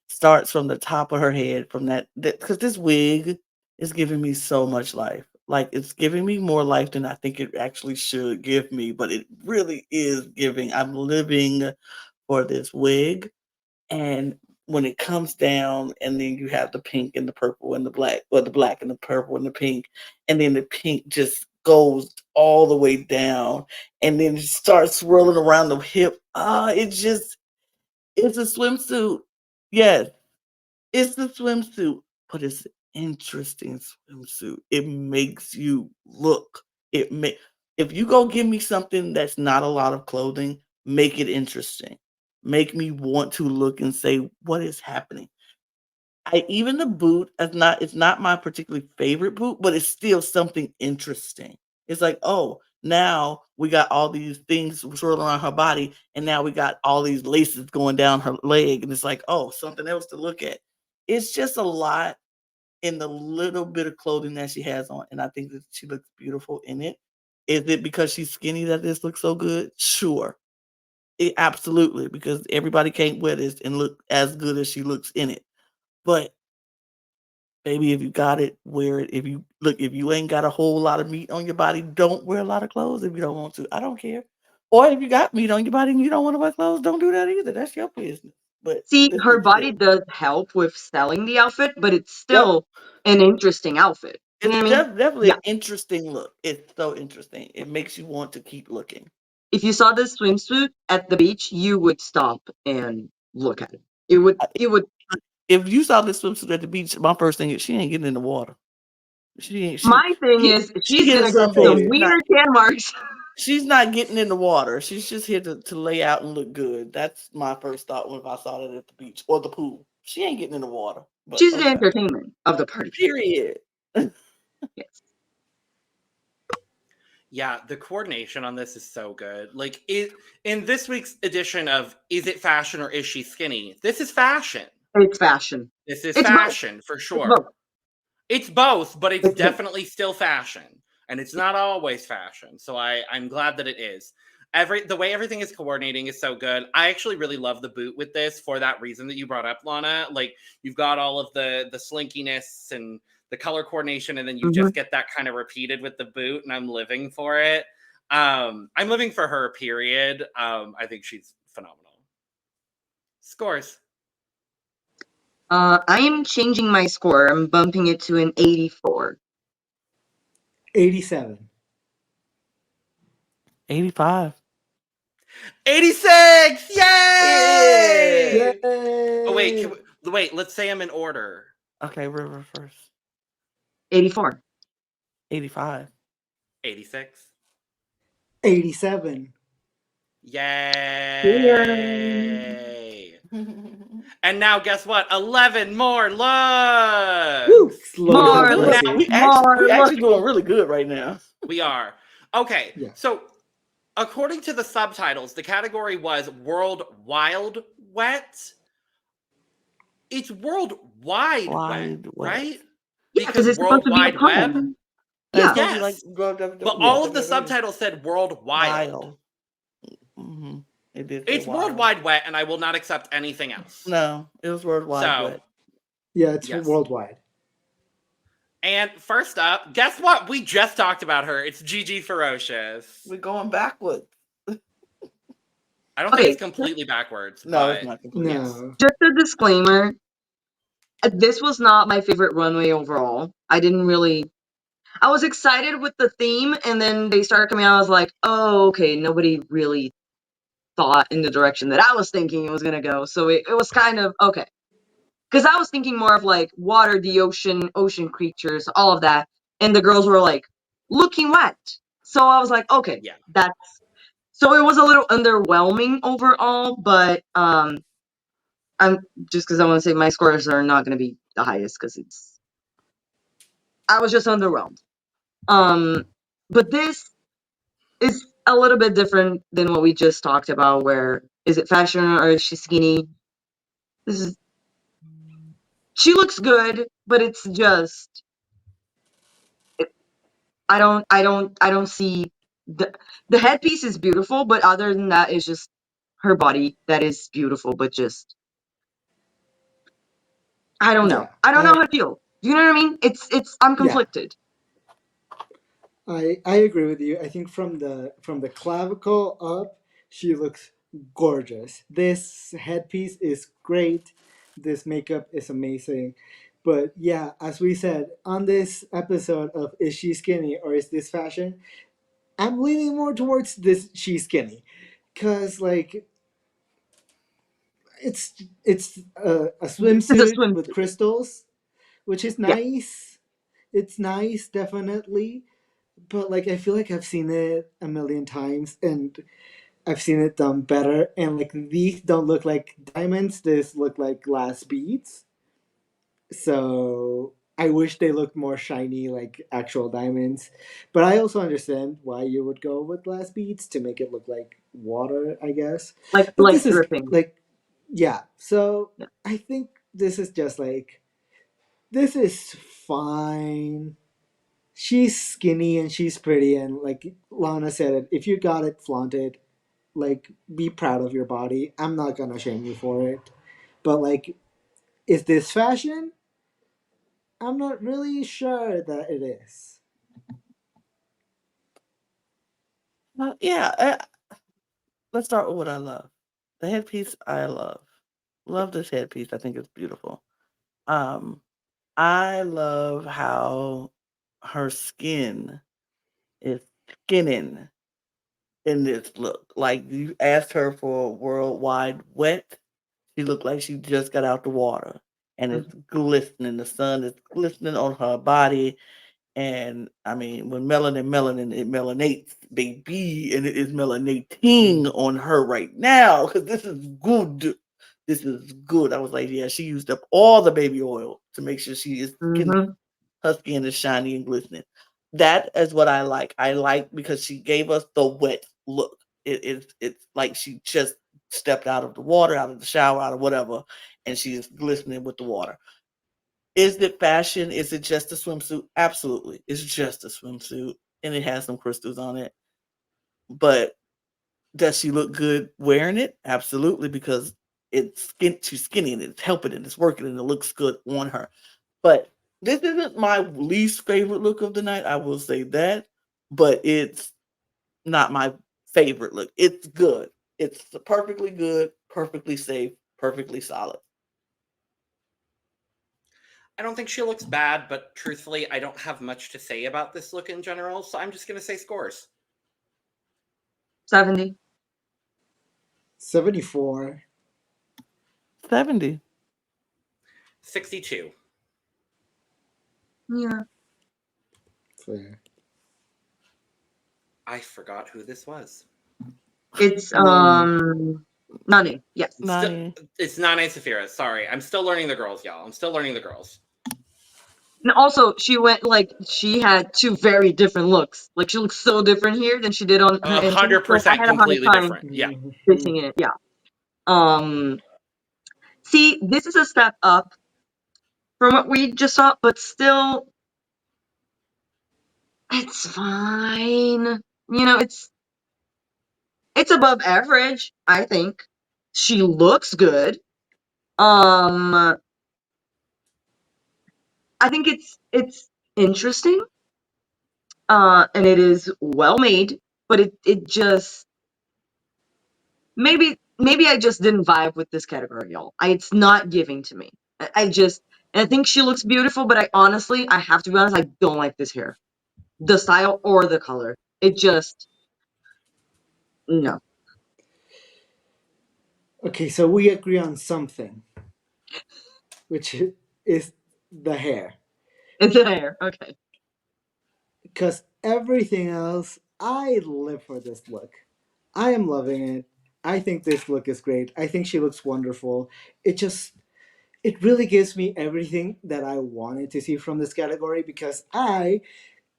Speaker 4: starts from the top of her head, from that because this wig is giving me so much life. Like, it's giving me more life than I think it actually should give me, but it really is giving. I'm living for this wig, and when it comes down, and then you have the pink and the purple and the black, or the black and the purple and the pink, and then the pink just goes all the way down, and then it starts swirling around the hip. It's a swimsuit. Yes, it's a swimsuit, but it's an interesting swimsuit. It makes you look. If you go give me something that's not a lot of clothing, make it interesting. Make me want to look and say, what is happening? Even the boot is not, it's not my particularly favorite boot, but it's still something interesting. It's like, oh, now we got all these things swirling around her body, and now we got all these laces going down her leg, and it's like, oh, something else to look at. It's just a lot in the little bit of clothing that she has on, and I think that she looks beautiful in it. Is it because she's skinny that this looks so good? Sure. Absolutely, because everybody can't wear this and look as good as she looks in it. But baby, if you got it, wear it. If you ain't got a whole lot of meat on your body, don't wear a lot of clothes if you don't want to. I don't care. Or if you got meat on your body and you don't want to wear clothes, don't do that either. That's your business. But
Speaker 5: See,
Speaker 4: this
Speaker 5: her
Speaker 4: looks
Speaker 5: body
Speaker 4: good.
Speaker 5: does help with selling the outfit, but it's
Speaker 4: Yep.
Speaker 5: still an interesting outfit. You know
Speaker 4: It's
Speaker 5: what I mean?
Speaker 4: definitely
Speaker 5: Yeah.
Speaker 4: an interesting look. It's so interesting. It makes you want to keep looking.
Speaker 5: If you saw this swimsuit at the beach, you would stop and look at it. It would.
Speaker 4: I-
Speaker 5: It would.
Speaker 4: If you saw this swimsuit at the beach, my first thing is she ain't getting in the water. She ain't.
Speaker 5: My thing
Speaker 4: She
Speaker 5: is,
Speaker 4: she
Speaker 5: she's
Speaker 4: getting
Speaker 5: gonna get some
Speaker 4: sunbathing.
Speaker 5: wiener tan marks.
Speaker 4: She's not getting in the water. She's just here to lay out and look good. That's my first thought when I saw that at the beach or the pool. She ain't getting in the water. But
Speaker 5: She's the entertainment of the party.
Speaker 4: Period.
Speaker 5: Yes.
Speaker 2: Yeah, the coordination on this is so good. Like in this week's edition of Is It Fashion or Is She Skinny? This is fashion.
Speaker 5: It's fashion.
Speaker 2: This is
Speaker 5: It's
Speaker 2: fashion
Speaker 5: both.
Speaker 2: for
Speaker 5: It's
Speaker 2: sure.
Speaker 5: both.
Speaker 2: It's both, but it's
Speaker 3: It's both.
Speaker 2: definitely still fashion. And it's not always fashion. So I'm glad that it is. The way everything is coordinating is so good. I actually really love the boot with this for that reason that you brought up, Lana. Like you've got all of the slinkiness and the color coordination, and then you just get that kind of repeated with the boot, and I'm living for it. I'm living for her, period. I think she's phenomenal. Scores.
Speaker 5: I am changing my score. I'm bumping it to an 84.
Speaker 3: 87.
Speaker 4: 85.
Speaker 2: 86! Yay!
Speaker 3: Yay!
Speaker 2: Oh, wait, let's say them in order.
Speaker 4: Okay, River first.
Speaker 5: 84.
Speaker 4: 85.
Speaker 2: 86.
Speaker 3: 87.
Speaker 2: Yay! And now, guess what? 11 more looks!
Speaker 3: Woo!
Speaker 5: More
Speaker 3: Slow
Speaker 5: looks.
Speaker 3: down,
Speaker 4: we
Speaker 5: More
Speaker 4: actually doing really good right now.
Speaker 2: We are. Okay,
Speaker 3: Yeah.
Speaker 2: so according to the subtitles, the category was World Wild Wet. It's World Wide Wet, right?
Speaker 5: Yeah, because it's
Speaker 2: World
Speaker 5: supposed to be a
Speaker 2: Wide Web.
Speaker 5: poem.
Speaker 4: Yeah.
Speaker 2: Yes. But all of the subtitles said World Wild.
Speaker 4: Mm-hmm.
Speaker 2: It's World Wide Wet, and I will not accept anything else.
Speaker 4: No, it was World Wide Wet.
Speaker 3: Yeah, it's
Speaker 2: Yes.
Speaker 3: worldwide.
Speaker 2: And first up, guess what? We just talked about her. It's Gigi Ferocious.
Speaker 4: We're going backwards.
Speaker 2: I don't think it's completely backwards.
Speaker 4: No,
Speaker 2: but
Speaker 4: it's not completely.
Speaker 3: No.
Speaker 5: Just a disclaimer. This was not my favorite runway overall. I was excited with the theme, and then they started coming out. I was like, oh, okay, nobody really thought in the direction that I was thinking it was going to go. So it was kind of, okay. Because I was thinking more of like water, the ocean creatures, all of that. And the girls were like, looking wet. So I was like, okay,
Speaker 2: yeah.
Speaker 5: So it was a little underwhelming overall, but I'm just because I want to say my scores are not going to be the highest because I was just underwhelmed. But this is a little bit different than what we just talked about, where is it fashion or is she skinny? She looks good, but it's just I don't see the headpiece is beautiful, but other than that, it's just her body that is beautiful, but just I don't know.
Speaker 3: Yeah,
Speaker 5: I don't know how to feel. Do you know what I mean? I'm conflicted.
Speaker 3: I agree with you. I think from the clavicle up, she looks gorgeous. This headpiece is great. This makeup is amazing. But yeah, as we said on this episode of Is She Skinny or Is This Fashion, I'm leaning more towards this She's Skinny. Cause like it's a swimsuit with crystals, which is nice. Yeah. It's nice, definitely. But like I feel like I've seen it a million times and I've seen it done better, and like these don't look like diamonds, these look like glass beads. So I wish they looked more shiny like actual diamonds. But I also understand why you would go with glass beads to make it look like water, I guess.
Speaker 5: But
Speaker 3: this
Speaker 5: dripping.
Speaker 3: Is like so I think this is just like this is fine. She's skinny and she's pretty, and like Lana said it, if you got it, flaunt it. Like, be proud of your body. I'm not gonna shame you for it. But like, is this fashion? I'm not really sure that it is.
Speaker 4: Let's start with what I love. The headpiece I love. Love this headpiece. I think it's beautiful. I love how her skin is skinning in this look. Like you asked her for worldwide wet. She looked like she just got out the water. And it's glistening. The sun is glistening on her body. And I mean, when melanin, it melanates, baby, and it is melanating on her right now because this is good. This is good. I was like, yeah, she used up all the baby oil to make sure she is her skin is shiny and glistening. That is what I like. I like because she gave us the wet look. It's like she just stepped out of the water, out of the shower, out of whatever, and she is glistening with the water. Is it fashion? Is it just a swimsuit? Absolutely. It's just a swimsuit and it has some crystals on it. But does she look good wearing it? Absolutely, because she's skinny and it's helping and it's working and it looks good on her. But this isn't my least favorite look of the night. I will say that, but it's not my favorite look. It's good. It's perfectly good, perfectly safe, perfectly solid.
Speaker 2: I don't think she looks bad, but truthfully, I don't have much to say about this look in general, so I'm just going to say scores.
Speaker 5: 70.
Speaker 3: 74.
Speaker 4: 70.
Speaker 2: 62.
Speaker 5: Yeah.
Speaker 3: Fair.
Speaker 2: I forgot who this was.
Speaker 5: It's Nane. Yes.
Speaker 4: Nane.
Speaker 2: It's Nane Sphera. Sorry, I'm still learning the girls, y'all. I'm still learning the girls.
Speaker 5: And also, she had two very different looks. Like, she looks so different here than she did on her entrance. So I
Speaker 2: 100%
Speaker 5: had a hard
Speaker 2: completely
Speaker 5: time
Speaker 2: different. Yeah.
Speaker 5: fixing it. Yeah. See, this is a step up from what we just saw, but still, it's fine. You know, it's above average, I think. She looks good. I think it's interesting. And it is well made, but it just maybe I just didn't vibe with this category, y'all. It's not giving to me. I think she looks beautiful, but I have to be honest, I don't like this hair. The style or the color. It just no.
Speaker 3: Okay, so we agree on something, which is the hair.
Speaker 5: It's a hair. Okay.
Speaker 3: Because everything else, I live for this look. I am loving it. I think this look is great. I think she looks wonderful. It really gives me everything that I wanted to see from this category because I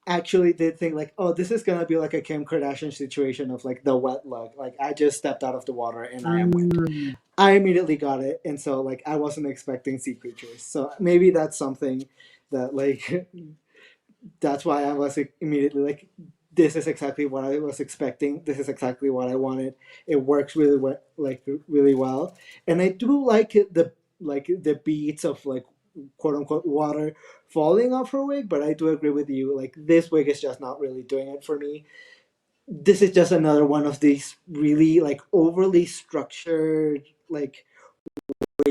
Speaker 3: actually did think like, oh, this is gonna be like a Kim Kardashian situation of like the wet look. Like I just stepped out of the water and I am wet. I immediately got it, and so like I wasn't expecting sea creatures. So maybe that's something that like that's why I was like, immediately like, this is exactly what I was expecting. This is exactly what I wanted. It works really well, like really well, and I do like it, the beats of like quote unquote water falling off her wig. But I do agree with you. Like this wig is just not really doing it for me. This is just another one of these really like overly structured like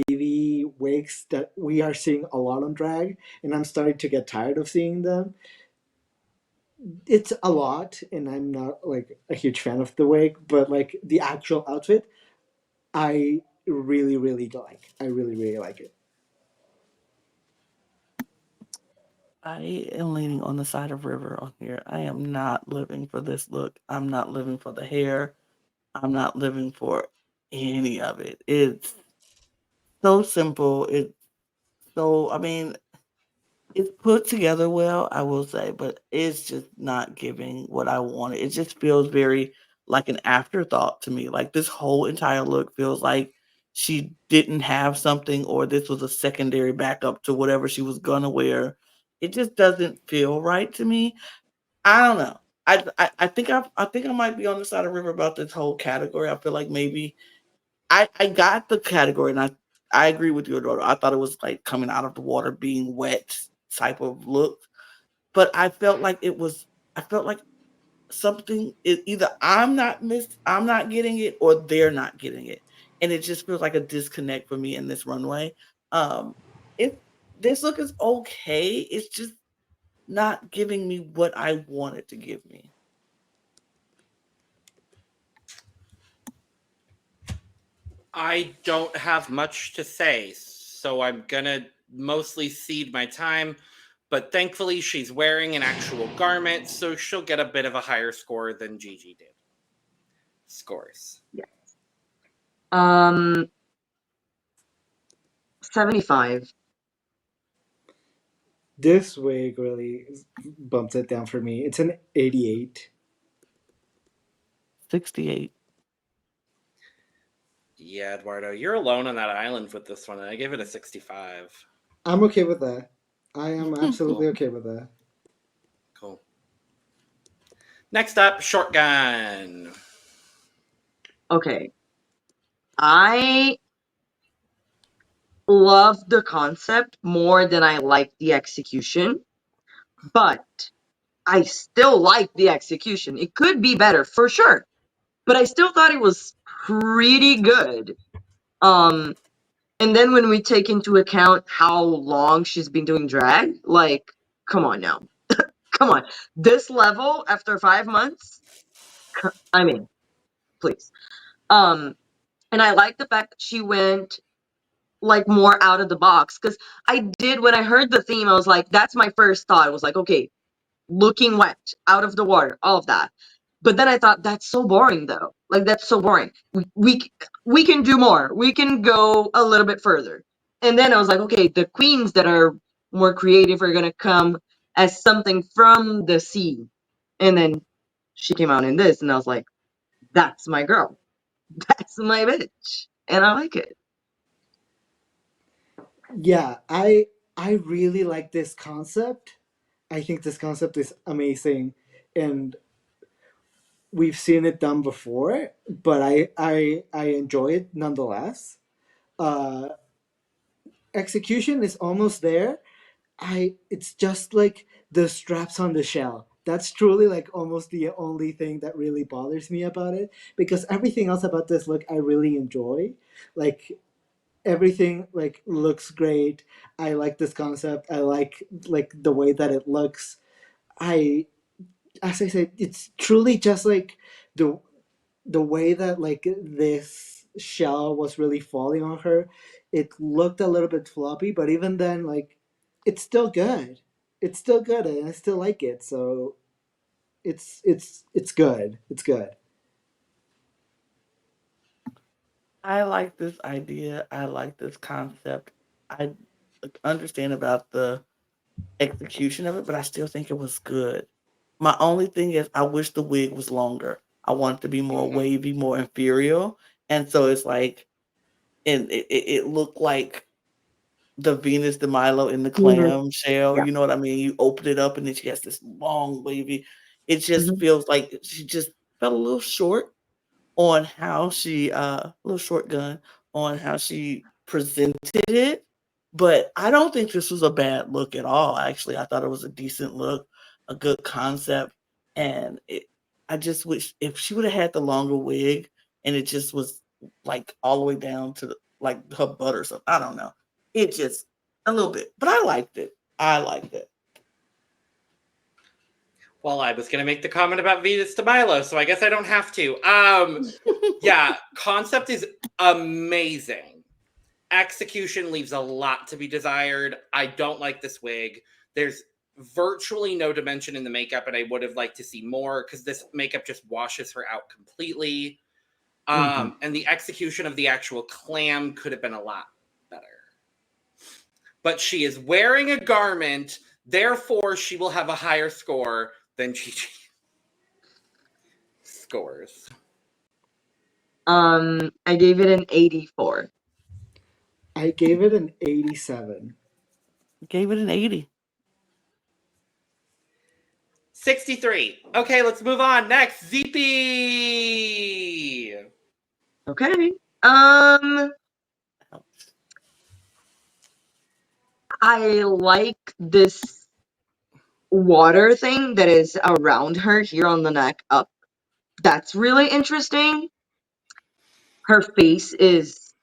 Speaker 3: wavy wigs that we are seeing a lot on drag, and I'm starting to get tired of seeing them. It's a lot, and I'm not like a huge fan of the wig, but like the actual outfit, I really, really like. I really, really like it.
Speaker 4: I am leaning on the side of River on here. I am not living for this look. I'm not living for the hair. I'm not living for any of it. It's so simple. I mean, it's put together well, I will say, but it's just not giving what I wanted. It just feels very like an afterthought to me. Like this whole entire look feels like she didn't have something or this was a secondary backup to whatever she was gonna wear. It just doesn't feel right to me. I don't know. I think I might be on the side of River about this whole category. I feel like maybe I got the category and I agree with you, Eduardo. I thought it was like coming out of the water being wet type of look. But I felt like something is either I'm not getting it or they're not getting it. And it just feels like a disconnect for me in this runway. Um it this look is okay. It's just not giving me what I wanted to give me.
Speaker 2: I don't have much to say, so I'm gonna mostly cede my time. But thankfully, she's wearing an actual garment, so she'll get a bit of a higher score than Gigi did. Scores.
Speaker 5: Yeah. 75.
Speaker 3: This wig really bumps it down for me. It's an 88.
Speaker 4: 68.
Speaker 2: Yeah, Eduardo, you're alone on that island with this one, and I gave it a 65.
Speaker 3: I'm okay with that. I am absolutely okay with that.
Speaker 2: Cool. Next up, Shortgun.
Speaker 5: Okay. I love the concept more than I like the execution, but I still like the execution. It could be better for sure, but I still thought it was pretty good. And then when we take into account how long she's been doing drag, like, come on now. Come on. This level after 5 months? I mean, please. And I like the fact that she went like more out of the box, because when I heard the theme, I was like, that's my first thought. It was like, okay, looking wet, out of the water, all of that. But then I thought, that's so boring though. Like, that's so boring. We can do more. We can go a little bit further. And then I was like, okay, the queens that are more creative are gonna come as something from the sea. And then she came out in this, and I was like, that's my girl. That's my bitch. And I like it.
Speaker 3: Yeah, I really like this concept. I think this concept is amazing, and we've seen it done before, but I enjoy it nonetheless. Uh, Execution is almost there. It's just like the straps on the shell. That's truly like almost the only thing that really bothers me about it, because everything else about this look I really enjoy. Like everything like looks great. I like this concept. I like the way that it looks. I As I said, it's truly just like the way that like this shell was really falling on her. It looked a little bit floppy, but even then, like it's still good. It's still good, and I still like it. So it's good. It's good.
Speaker 4: I like this idea. I like this concept. I understand about the execution of it, but I still think it was good. My only thing is, I wish the wig was longer. I want it to be more
Speaker 2: Mm-hmm.
Speaker 4: wavy, more ethereal, and so it's like, and it looked like the Venus de Milo in the clam shell.
Speaker 5: Yeah.
Speaker 4: You know what I mean? You open it up, and then she has this long wavy. It just
Speaker 5: Mhm.
Speaker 4: feels like she just fell a little short on how she little shortgun on how she presented it. But I don't think this was a bad look at all. Actually, I thought it was a decent look, a good concept, and I just wish if she would have had the longer wig and it just was like all the way down to like her butt or something. I don't know. It just a little bit, but I liked it. I liked it.
Speaker 2: Well, I was going to make the comment about Venus de Milo, so I guess I don't have to. Yeah, concept is amazing. Execution leaves a lot to be desired. I don't like this wig. There's virtually no dimension in the makeup, and I would have liked to see more because this makeup just washes her out completely. And the execution of the actual clam could have been a lot better. But she is wearing a garment, therefore she will have a higher score than Gigi. Scores.
Speaker 5: I gave it an 84.
Speaker 3: I gave it an 87.
Speaker 4: Gave it an 80.
Speaker 2: 63. Okay, let's move on. Next, Zepee.
Speaker 5: Okay. I like this water thing that is around her here on the neck up. That's really interesting. Her face is,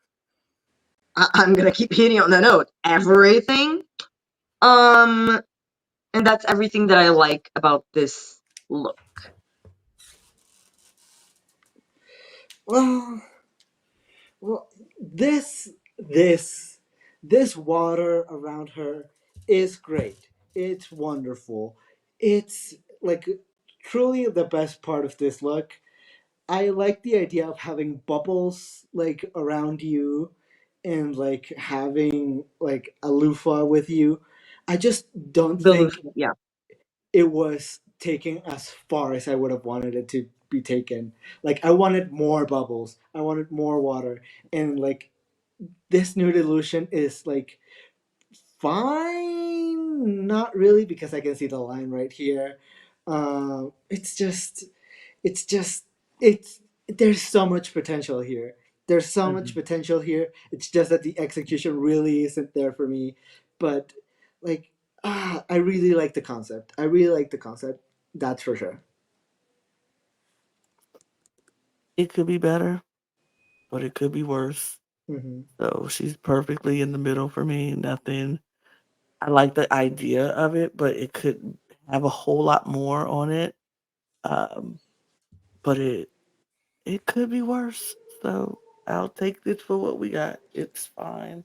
Speaker 5: I'm gonna keep hitting on the note, everything. And that's everything that I like about this look.
Speaker 3: Well, well, this this water around her is great. It's wonderful. It's like truly the best part of this look. I like the idea of having bubbles like around you and like having like a loofah with you. I just don't
Speaker 5: The
Speaker 3: think
Speaker 5: loose, yeah.
Speaker 3: it was taken as far as I would have wanted it to be taken. Like I wanted more bubbles. I wanted more water. And like this nude illusion is like fine, not really because I can see the line right here. It's just it's just it's there's so much potential here. There's so much potential here. It's just that the execution really isn't there for me. But like I really like the concept. I really like the concept. That's for sure.
Speaker 4: It could be better, but it could be worse.
Speaker 3: Hmm.
Speaker 4: So she's perfectly in the middle for me. Nothing. I like the idea of it, but it could have a whole lot more on it. Um, but it could be worse. So I'll take this for what we got. It's fine.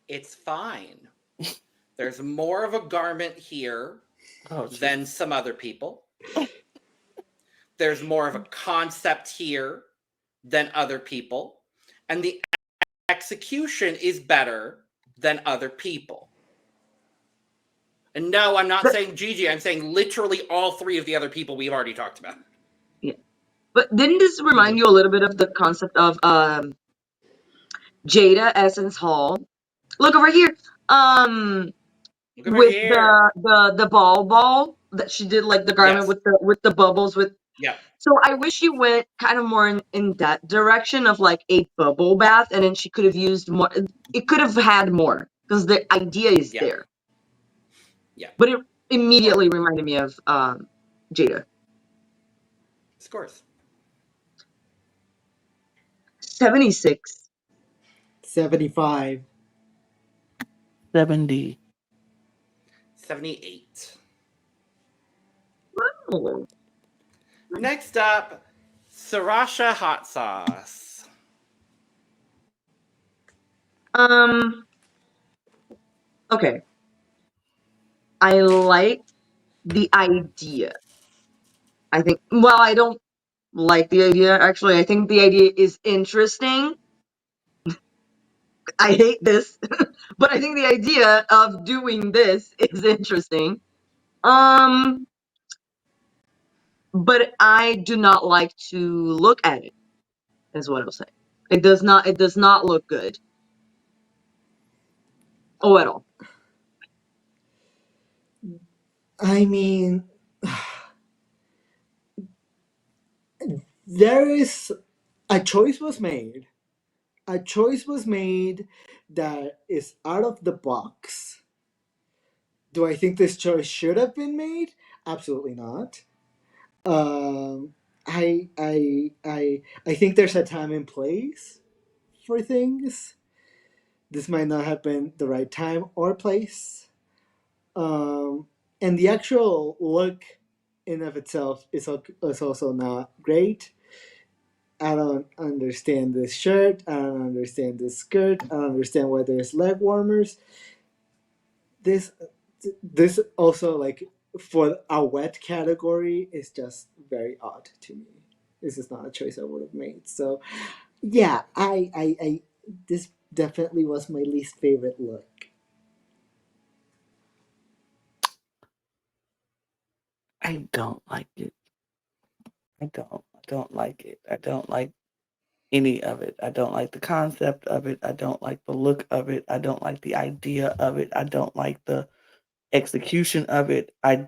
Speaker 2: It's fine. There's more of a garment here
Speaker 4: Oh,
Speaker 2: than some other people. There's more of a concept here than other people. And the execution is better than other people. And no, I'm not saying Gigi. I'm saying literally all three of the other people we've already talked about.
Speaker 5: Yeah. But didn't this remind you a little bit of the concept of Jada Essence Hall? Look over here.
Speaker 2: Look over
Speaker 5: With
Speaker 2: here.
Speaker 5: the ball that she did, like the garment
Speaker 2: Yes.
Speaker 5: with the bubbles with.
Speaker 2: Yeah.
Speaker 5: So I wish you went kind of more in that direction of like a bubble bath, and then she could have used more. It could have had more because the idea is
Speaker 2: Yeah.
Speaker 5: there.
Speaker 2: Yeah.
Speaker 5: But it immediately reminded me of Jada.
Speaker 2: Scores.
Speaker 5: 76.
Speaker 3: 75.
Speaker 4: 70.
Speaker 2: 78.
Speaker 5: Oh.
Speaker 2: Next up, Srirasha hot sauce.
Speaker 5: Okay. I like the idea. I think. Well, I don't like the idea. Actually, I think the idea is interesting. I hate this, but I think the idea of doing this is interesting. But I do not like to look at it, is what I'll say. It does not look good. Oh, at all.
Speaker 3: I mean, there is a choice was made. A choice was made that is out of the box. Do I think this choice should have been made? Absolutely not. Um, I think there's a time and place for things. This might not have been the right time or place. Um, and the actual look in of itself is also not great. I don't understand this shirt. I don't understand this skirt. I don't understand why there's leg warmers. This this also like for a wet category is just very odd to me. This is not a choice I would have made. So yeah, I this definitely was my least favorite look.
Speaker 4: I don't like it. I don't like it. I don't like any of it. I don't like the concept of it. I don't like the look of it. I don't like the idea of it. I don't like the execution of it. I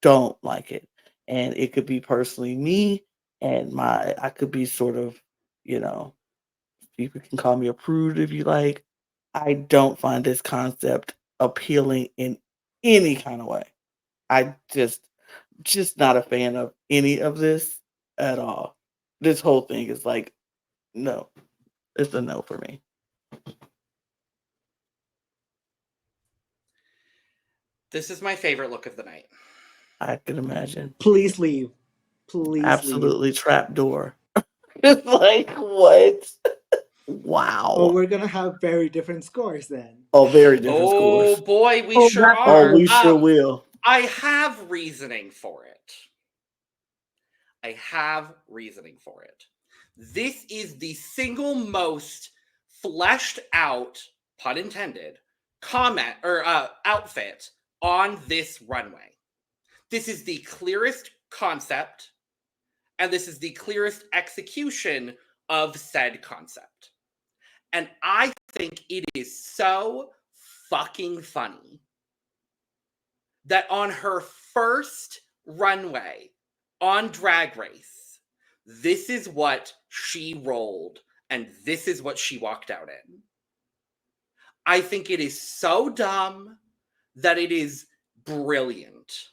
Speaker 4: don't like it. And it could be personally me and I could be sort of, you know, people can call me a prude if you like. I don't find this concept appealing in any kind of way. I just not a fan of any of this at all. This whole thing is like, no, it's a no for me.
Speaker 2: This is my favorite look of the night.
Speaker 4: I can imagine.
Speaker 3: Please leave. Please leave.
Speaker 4: Absolutely trapdoor. It's like, what? Wow.
Speaker 3: Oh, we're gonna have very different scores then.
Speaker 4: Oh, very different
Speaker 2: Oh
Speaker 4: scores.
Speaker 2: boy, we
Speaker 5: Oh,
Speaker 2: sure
Speaker 5: that's
Speaker 2: are.
Speaker 4: Oh, we sure will.
Speaker 2: I have reasoning for it. This is the single most fleshed out, pun intended, outfit on this runway. This is the clearest concept, and this is the clearest execution of said concept. And I think it is so fucking funny that on her first runway on Drag Race, this is what she rolled and this is what she walked out in. I think it is so dumb that it is brilliant.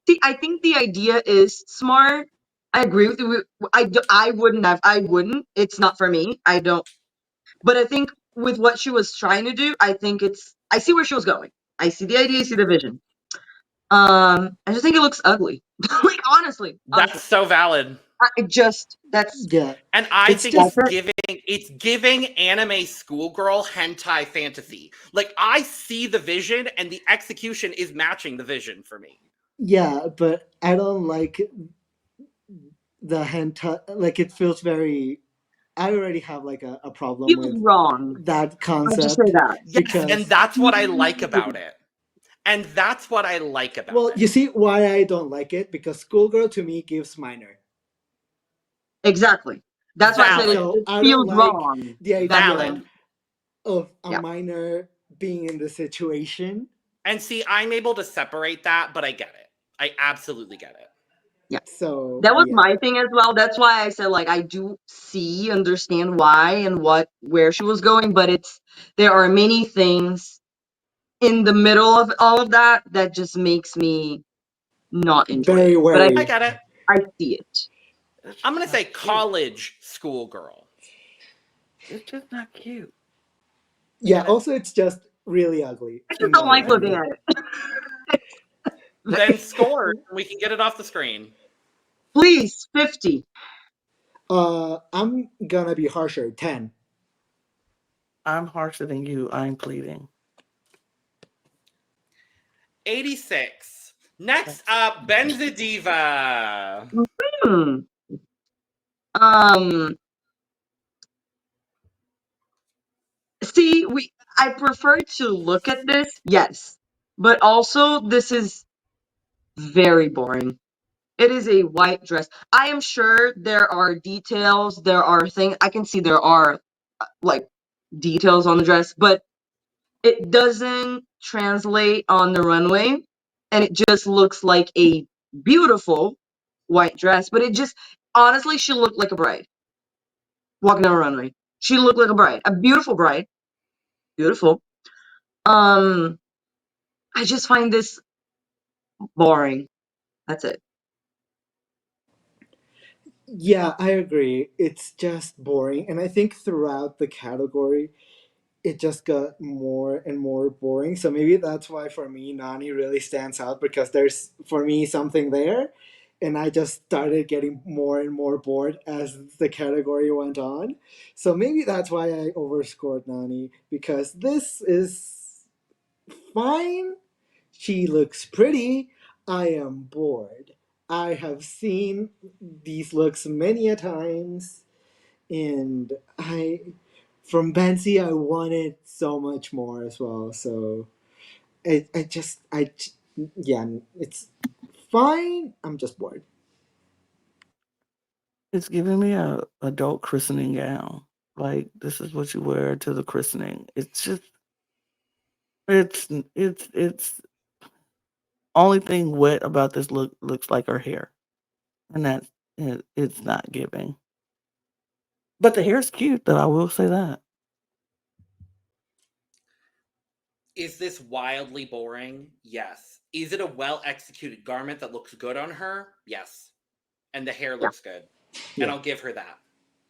Speaker 5: See, I think the idea is smart. I agree with you. I wouldn't. It's not for me. I don't. But I think with what she was trying to do, I see where she was going. I see the idea, I see the vision. I just think it looks ugly. Like, honestly.
Speaker 2: That's so valid.
Speaker 5: That's.
Speaker 3: Yeah.
Speaker 2: And I think
Speaker 5: just-
Speaker 2: it's giving anime schoolgirl hentai fantasy. Like, I see the vision and the execution is matching the vision for me.
Speaker 3: Yeah, but I don't like the hentai. Like, it feels very. I already have like a problem
Speaker 5: feels
Speaker 3: with
Speaker 5: wrong.
Speaker 3: that
Speaker 5: I'll
Speaker 3: concept.
Speaker 5: just say that.
Speaker 2: Yes,
Speaker 3: because
Speaker 2: and that's what I like about it.
Speaker 3: Well, you see why I don't like it? Because schoolgirl to me gives minor.
Speaker 5: Exactly. That's why I said
Speaker 2: Valid.
Speaker 5: it
Speaker 3: I
Speaker 5: feels
Speaker 3: don't like
Speaker 5: wrong.
Speaker 3: the idea
Speaker 2: Valid.
Speaker 3: of a
Speaker 5: Yeah.
Speaker 3: minor being in the situation.
Speaker 2: And see, I'm able to separate that, but I get it. I absolutely get it.
Speaker 5: Yeah.
Speaker 3: So
Speaker 5: That was
Speaker 3: yeah.
Speaker 5: my thing as well. That's why I said, like, I do understand why and where she was going, but there are many things in the middle of all of that that just makes me not enjoy
Speaker 3: Very
Speaker 5: it. But
Speaker 3: wary.
Speaker 2: I get it.
Speaker 5: I see it.
Speaker 2: I'm going to say college schoolgirl.
Speaker 4: It's just not cute.
Speaker 3: Yeah, also it's just really ugly.
Speaker 5: I just don't like looking at it.
Speaker 2: Then score. We can get it off the screen.
Speaker 5: Please, 50.
Speaker 3: I'm gonna be harsher, 10.
Speaker 4: I'm harsher than you. I'm pleading.
Speaker 2: 86. Next up, Benze Diva.
Speaker 5: See, I prefer to look at this, yes. But also, this is very boring. It is a white dress. I am sure there are details, there are things, I can see there are, like, details on the dress, but it doesn't translate on the runway, and it just looks like a beautiful white dress, but honestly, she looked like a bride walking down a runway. She looked like a bride, a beautiful bride. Beautiful. I just find this boring. That's it.
Speaker 3: Yeah, I agree. It's just boring. And I think throughout the category, it just got more and more boring. So maybe that's why for me, Nani really stands out because there's, for me, something there. And I just started getting more and more bored as the category went on. So maybe that's why I overscored Nani because this is fine. She looks pretty. I am bored. I have seen these looks many a times, and from Benze I wanted so much more as well. So yeah, it's fine. I'm just bored.
Speaker 4: It's giving me a adult christening gown. Like, this is what you wear to the christening. It's just, it's only thing wet about this look looks like her hair, and it's not giving. But the hair's cute, though. I will say that.
Speaker 2: Is this wildly boring? Yes. Is it a well-executed garment that looks good on her? Yes. And the hair looks good. And I'll give her that.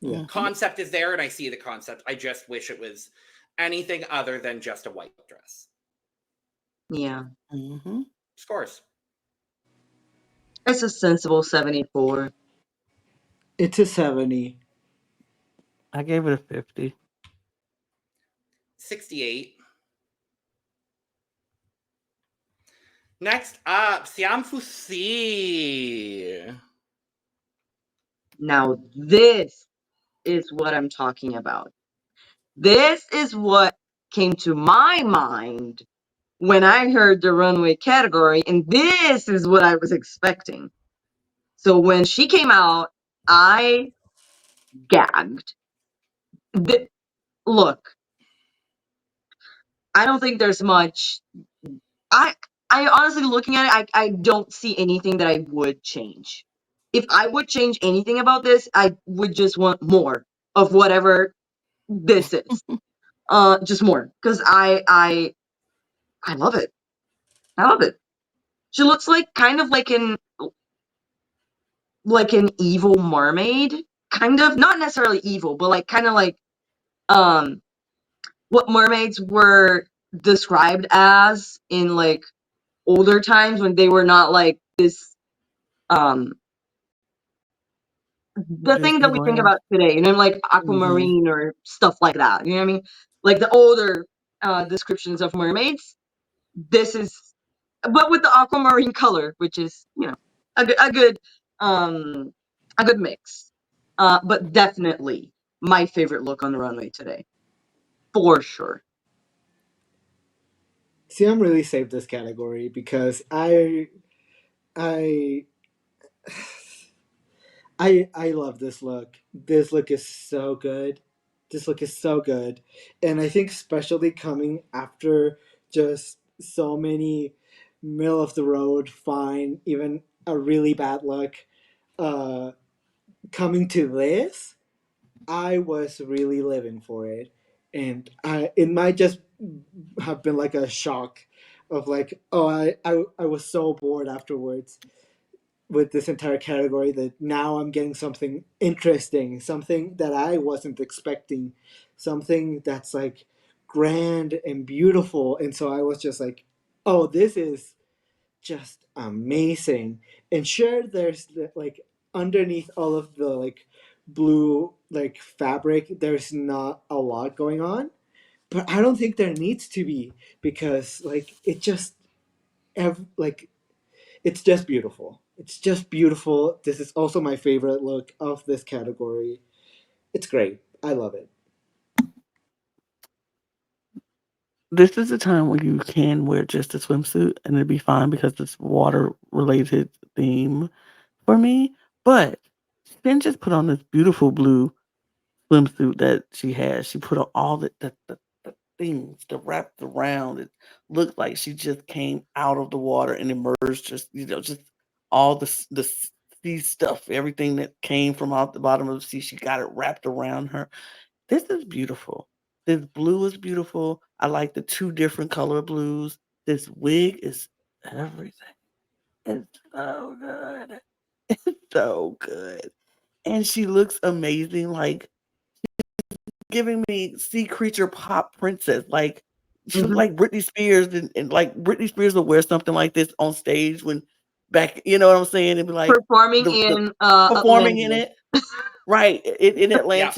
Speaker 3: Yeah.
Speaker 2: Concept is there, and I see the concept. I just wish it was anything other than just a white dress.
Speaker 5: Yeah.
Speaker 4: Mm-hmm.
Speaker 2: Scores.
Speaker 5: It's a sensible 74.
Speaker 3: It's a 70.
Speaker 4: I gave it a 50.
Speaker 2: 68. Next up, Siam Phusri.
Speaker 5: Now, this is what I'm talking about. This is what came to my mind when I heard the runway category, and this is what I was expecting. So when she came out, I gagged. Look, I don't think there's much. I honestly, looking at it, I don't see anything that I would change. If I would change anything about this, I would just want more of whatever this is. Just more, because I love it. I love it. She looks like kind of like an evil mermaid, kind of, not necessarily evil, but like kind of like what mermaids were described as in like older times when they were not like this the thing that
Speaker 4: Disney
Speaker 5: we think
Speaker 4: brand.
Speaker 5: about today, like
Speaker 4: Mm-hmm.
Speaker 5: aquamarine or stuff like that. You know what I mean? Like the older descriptions of mermaids. This is, but with the aquamarine color, which is a good um a good mix. But definitely my favorite look on the runway today, for sure.
Speaker 3: Siam really saved this category because I I love this look. This look is so good. This look is so good. And I think especially coming after just so many middle of the road, fine, even a really bad look, uh, coming to this, I was really living for it. And it might just have been like a shock of like, oh, I was so bored afterwards with this entire category that now I'm getting something interesting, something that I wasn't expecting, something that's like grand and beautiful. And so I was just like, oh, this is just amazing. And sure, there's like underneath all of the like blue like fabric, there's not a lot going on. But I don't think there needs to be because like it just like it's just beautiful. It's just beautiful. This is also my favorite look of this category. It's great. I love it.
Speaker 4: This is the time where you can wear just a swimsuit and it'd be fine because it's water related theme for me. But she didn't just put on this beautiful blue swimsuit that she has. She put on all the things that wrapped around. It looked like she just came out of the water and emerged. Just just all the sea stuff, everything that came from out the bottom of the sea. She got it wrapped around her. This is beautiful. This blue is beautiful. I like the two different color blues. This wig is everything. It's so good. It's so good. And she looks amazing, like giving me sea creature pop princess. Like she looked
Speaker 5: Hmm.
Speaker 4: like Britney Spears and like Britney Spears will wear something like this on stage when back, you know what I'm saying? And be like
Speaker 5: Performing
Speaker 4: the
Speaker 5: in
Speaker 4: performing in
Speaker 5: Atlanta.
Speaker 4: it. Right, in
Speaker 2: Yeah.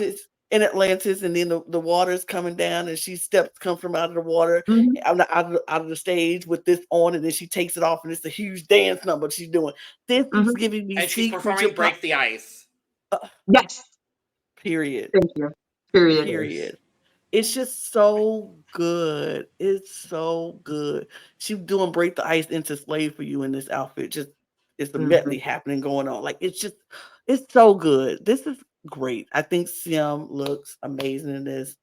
Speaker 4: Atlantis, and then the water's coming down, and she steps come from out of the water,
Speaker 5: Hmm.
Speaker 4: out of the stage with this on, and then she takes it off, and it's a huge dance number she's doing. This is
Speaker 5: Hmm.
Speaker 4: giving me
Speaker 2: And she's
Speaker 4: sea creature
Speaker 2: performing
Speaker 4: pop.
Speaker 2: Break the Ice.
Speaker 5: Yes.
Speaker 4: Period.
Speaker 5: Thank you. Period.
Speaker 3: Yes.
Speaker 4: Period. It's just so good. It's so good. She doing break the ice into slave for you in this outfit. Just it's a
Speaker 5: Hmm.
Speaker 4: medley happening going on. Like it's so good. This is great. I think Siam looks amazing in this.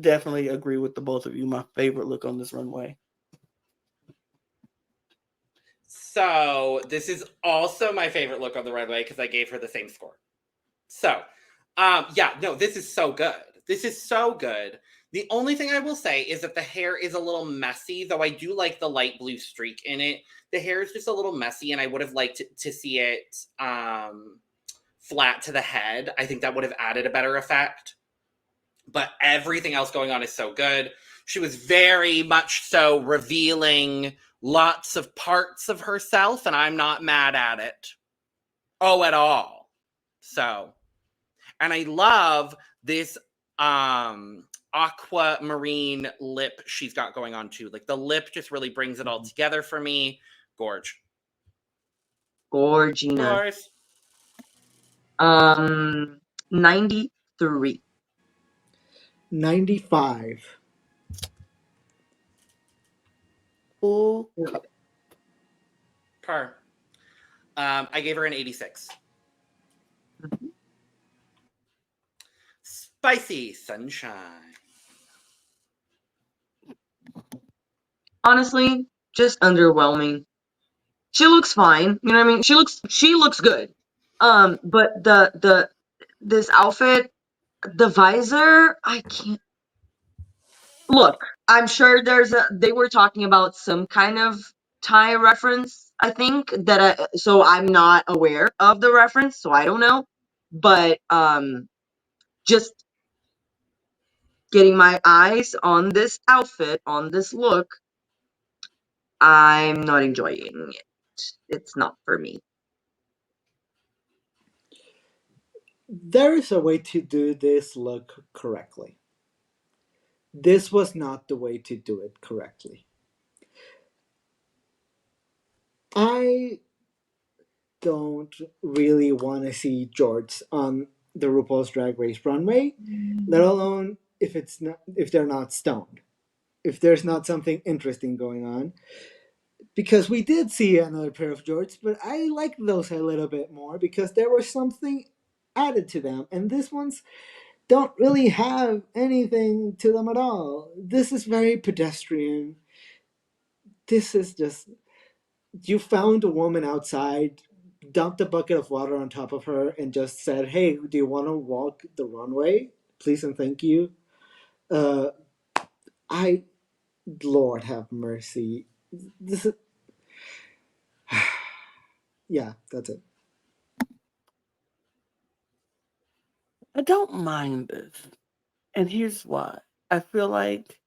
Speaker 4: Definitely agree with the both of you. My favorite look on this runway.
Speaker 2: So this is also my favorite look on the runway because I gave her the same score. So, yeah, no, this is so good. This is so good. The only thing I will say is that the hair is a little messy, though I do like the light blue streak in it. The hair is just a little messy, and I would have liked to see it flat to the head. I think that would have added a better effect. But everything else going on is so good. She was very much so revealing lots of parts of herself, and I'm not mad at it. Oh, at all. So, and I love this aquamarine lip she's got going on too. Like the lip just really brings it all together for me. Gorge.
Speaker 5: Gorgina.
Speaker 2: Yours.
Speaker 5: 93.
Speaker 3: 95.
Speaker 4: Full cup.
Speaker 2: Per. I gave her an 86. Spicy sunshine.
Speaker 5: Honestly, just underwhelming. She looks fine. You know what I mean? She looks good. But this outfit, the visor, I can't look. I'm sure they were talking about some kind of Thai reference, I think, so I'm not aware of the reference, so I don't know. But just getting my eyes on this outfit, on this look, I'm not enjoying it. It's not for me.
Speaker 3: There is a way to do this look correctly. This was not the way to do it correctly. I don't really want to see George on the RuPaul's Drag Race runway, let alone if they're not stoned, if there's not something interesting going on. Because we did see another pair of jorts, but I like those a little bit more because there was something added to them, and these ones don't really have anything to them at all. This is very pedestrian. This is just, you found a woman outside, dumped a bucket of water on top of her, and just said, "Hey, do you want to walk the runway? Please and thank you." Uh, I, Lord have mercy. This is, yeah, that's it.
Speaker 4: I don't mind this. And here's why. I feel like,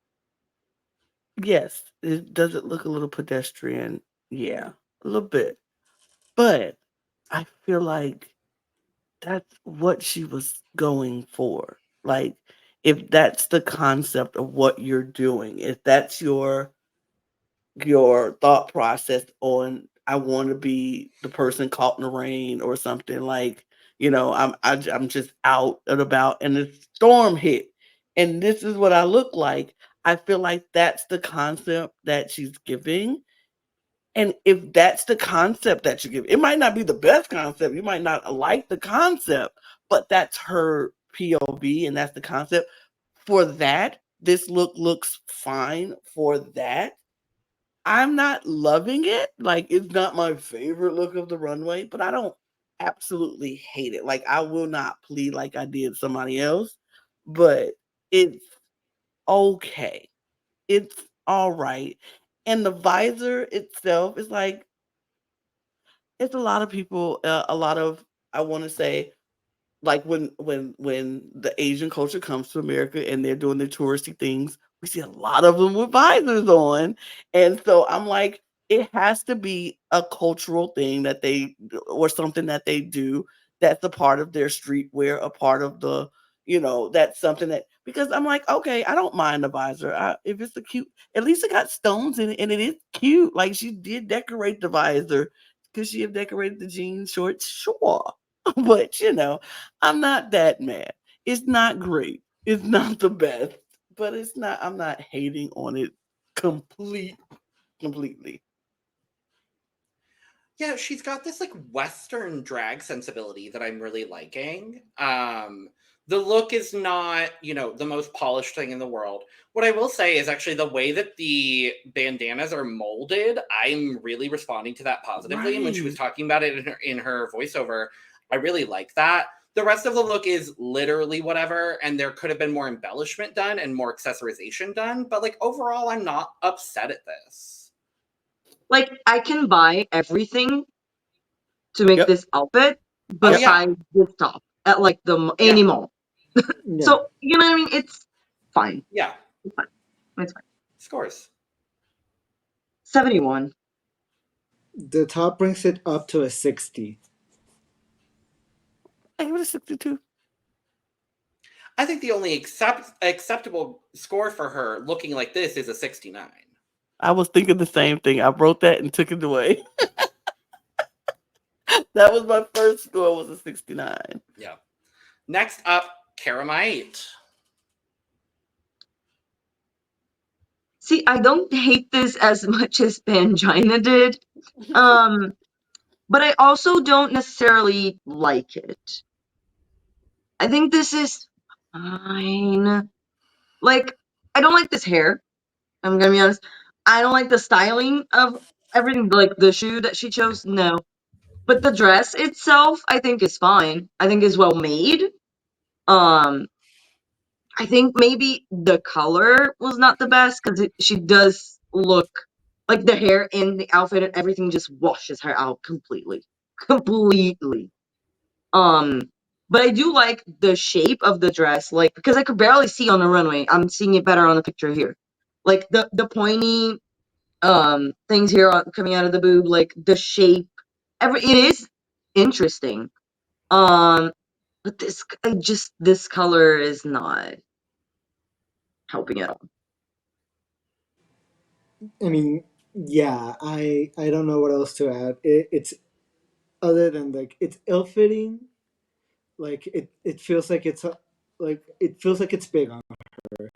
Speaker 4: yes, does it look a little pedestrian? Yeah, a little bit. But I feel like that's what she was going for. Like, if that's the concept of what you're doing, if that's your thought process on I want to be the person caught in the rain or something, like, I'm just out and about and the storm hit and this is what I look like. I feel like that's the concept that she's giving. And if that's the concept that you give, it might not be the best concept. You might not like the concept, but that's her POV and that's the concept. For that, this look looks fine for that. I'm not loving it. Like, it's not my favorite look of the runway, but I don't absolutely hate it. Like, I will not plead like I did somebody else, but it's okay. It's all right. And the visor itself is like, it's a lot of people, a lot of, I want to say, like when the Asian culture comes to America and they're doing their touristy things, we see a lot of them with visors on. And so I'm like, it has to be a cultural thing that they or something that they do that's a part of their streetwear, a part of the, that's something that because I'm like, okay, I don't mind the visor. If it's a cute, at least it got stones in it and it is cute. Like she did decorate the visor. Could she have decorated the jeans shorts? Sure. But I'm not that mad. It's not great. It's not the best, but I'm not hating on it completely.
Speaker 2: Yeah, she's got this like Western drag sensibility that I'm really liking. The look is not, the most polished thing in the world. What I will say is actually the way that the bandanas are molded, I'm really responding to that positively. And when she was talking about it in her voiceover, I really like that. The rest of the look is literally whatever, and there could have been more embellishment done and more accessorization done. But like overall, I'm not upset at this.
Speaker 5: Like, I can buy everything to make this outfit besides this top at like the any mall.
Speaker 3: Yeah.
Speaker 5: So, you know what I mean? It's fine.
Speaker 2: Yeah.
Speaker 5: It's fine. It's fine.
Speaker 2: Scores.
Speaker 5: 71.
Speaker 3: The top brings it up to a 60.
Speaker 4: I give it a 62.
Speaker 2: I think the only acceptable score for her looking like this is a 69.
Speaker 4: I was thinking the same thing. I wrote that and took it away. That was my first score, was a 69.
Speaker 2: Yeah. Next up, Caramite.
Speaker 5: See, I don't hate this as much as Pangina did. But I also don't necessarily like it. I think this is fine. Like, I don't like this hair. I'm gonna be honest. I don't like the styling of everything, like the shoe that she chose. No. But the dress itself, I think is fine. I think is well made. Um, I think maybe the color was not the best because she does look like the hair and the outfit and everything just washes her out completely. Completely. But I do like the shape of the dress, like because I could barely see on the runway. I'm seeing it better on the picture here. Like the pointy things here coming out of the boob, like the shape. It is interesting. But this color is not helping at all.
Speaker 3: I mean, yeah, I don't know what else to add. It's other than like it's ill fitting. Like it feels like it feels like it's big on her,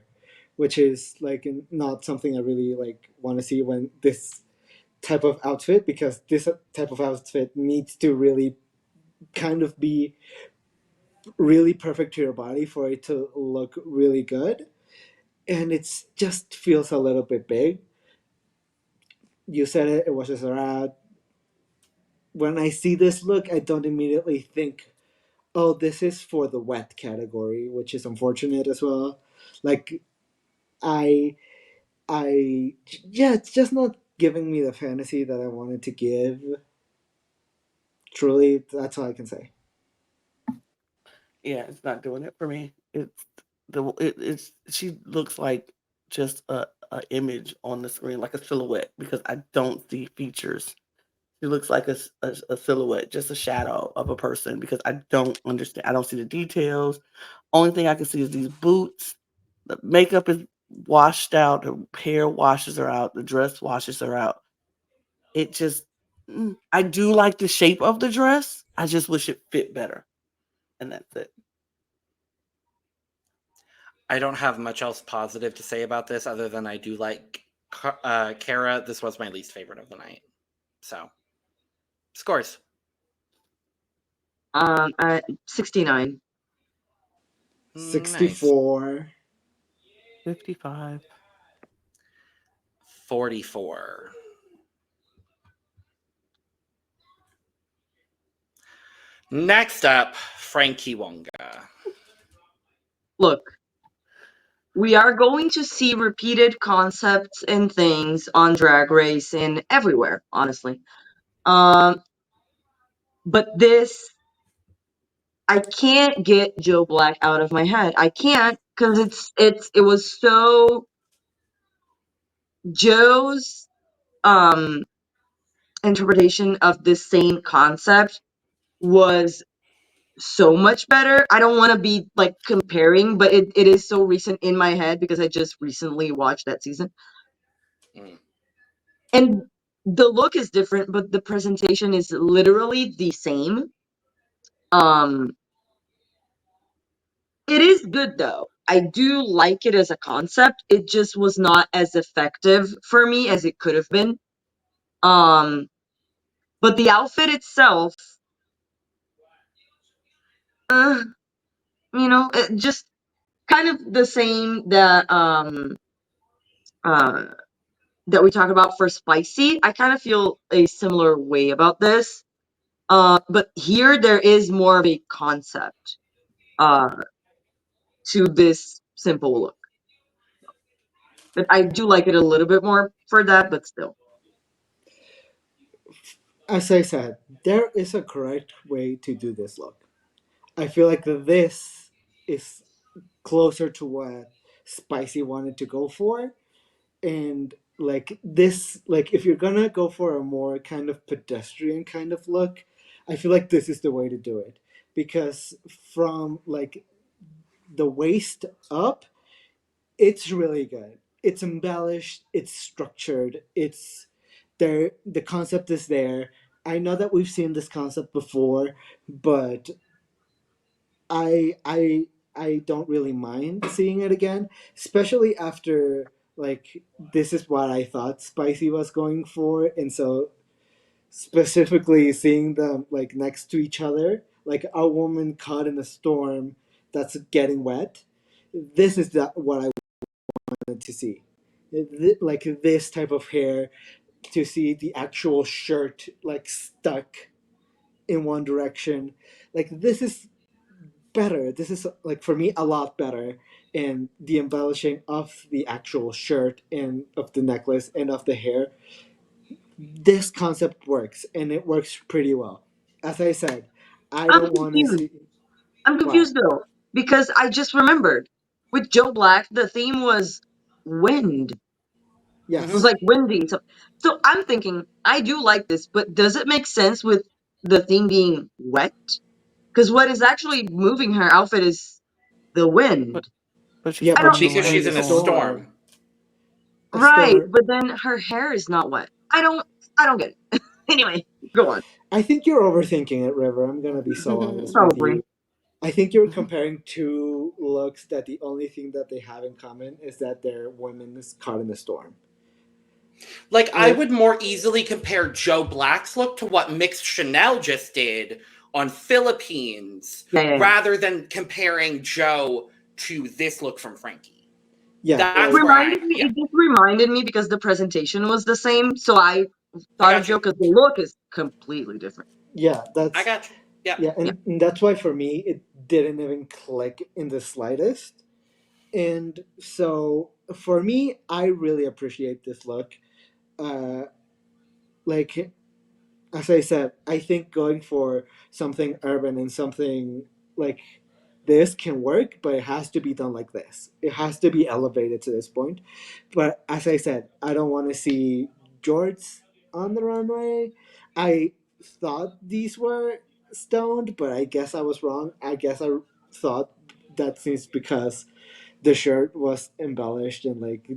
Speaker 3: which is like not something I really like want to see when this type of outfit, because this type of outfit needs to really kind of be really perfect to your body for it to look really good, and it's just feels a little bit big. You said it was just around. When I see this look, I don't immediately think, oh, this is for the wet category, which is unfortunate as well. Like, I, yeah, it's just not giving me the fantasy that I wanted to give. Truly, that's all I can say.
Speaker 4: Yeah, it's not doing it for me. It's she looks like just a image on the screen, like a silhouette, because I don't see features. She looks like a silhouette, just a shadow of a person, because I don't understand. I don't see the details. Only thing I can see is these boots. The makeup is washed out. The hair washes her out. The dress washes her out. It just, I do like the shape of the dress. I just wish it fit better. And that's it.
Speaker 2: I don't have much else positive to say about this other than I do like Kara. This was my least favorite of the night. So, scores.
Speaker 5: 69.
Speaker 3: 64.
Speaker 4: 55.
Speaker 2: 44. Next up, Frankie Wonga.
Speaker 5: Look, we are going to see repeated concepts and things on Drag Race and everywhere, honestly. But this, I can't get Joe Black out of my head. I can't, because it was so Joe's interpretation of this same concept was so much better. I don't want to be like comparing, but it is so recent in my head because I just recently watched that season. And the look is different, but the presentation is literally the same. It is good though. I do like it as a concept. It just was not as effective for me as it could have been. But the outfit itself, just kind of the same that we talk about for spicy. I kind of feel a similar way about this. But here there is more of a concept to this simple look. But I do like it a little bit more for that, but still.
Speaker 3: As I said, there is a correct way to do this look. I feel like this is closer to what Spicy wanted to go for. And like this, like if you're gonna go for a more kind of pedestrian kind of look, I feel like this is the way to do it. because from like the waist up, it's really good. It's embellished, it's structured, it's there, the concept is there. I know that we've seen this concept before, but I I I don't really mind seeing it again, especially after like this is what I thought Spicy was going for, and so specifically seeing them like next to each other, like a woman caught in a storm that's getting wet. This is what I wanted to see. Like this type of hair, to see the actual shirt like stuck in one direction. Like this is better. This is like for me a lot better. And the embellishing of the actual shirt and of the necklace and of the hair, this concept works and it works pretty well. As I said, I
Speaker 5: I'm
Speaker 3: don't want to
Speaker 5: confused.
Speaker 3: see
Speaker 5: I'm
Speaker 3: what.
Speaker 5: confused though because I just remembered with Joe Black the theme was wind. It was
Speaker 3: Yes.
Speaker 5: like windy. So I'm thinking I do like this, but does it make sense with the theme being wet? Because what is actually moving her outfit is the
Speaker 4: But
Speaker 5: wind.
Speaker 4: but she's
Speaker 3: Yeah,
Speaker 5: I
Speaker 3: but
Speaker 5: don't
Speaker 4: still in the
Speaker 3: she's
Speaker 2: Because
Speaker 3: in
Speaker 2: she's
Speaker 3: the
Speaker 2: in a
Speaker 4: rainstorm.
Speaker 3: storm.
Speaker 2: storm.
Speaker 3: A
Speaker 5: right,
Speaker 3: storm.
Speaker 5: but then her hair is not wet. I don't get it. Anyway, go on.
Speaker 3: I think you're overthinking it, River. I'm gonna be so honest with
Speaker 5: Probably.
Speaker 3: you. I think you're comparing two looks that the only thing that they have in common is that they're women caught in the storm.
Speaker 2: Like, I
Speaker 3: I
Speaker 2: would more easily compare Joe Black's look to what Mix Chanel just did on Philippines
Speaker 5: Yeah.
Speaker 2: rather than comparing Joe to this look from Frankie.
Speaker 3: yeah,
Speaker 2: That's
Speaker 3: like
Speaker 2: where I, yeah.
Speaker 5: It just reminded me because the presentation was the same, so I
Speaker 2: I
Speaker 5: thought of
Speaker 2: got
Speaker 5: Joe
Speaker 2: you.
Speaker 5: because the look is completely different.
Speaker 3: yeah,
Speaker 2: I
Speaker 3: that's
Speaker 2: got you. Yeah.
Speaker 3: yeah,
Speaker 5: Yeah.
Speaker 3: and that's why for me it didn't even click in the slightest. And so for me, I really appreciate this look. Uh, like as I said, I think going for something urban and something like this can work, but it has to be done like this. It has to be elevated to this point. But as I said, I don't want to see jorts on the runway. I thought these were stoned, but I guess I was wrong. I guess I thought that since because the shirt was embellished and like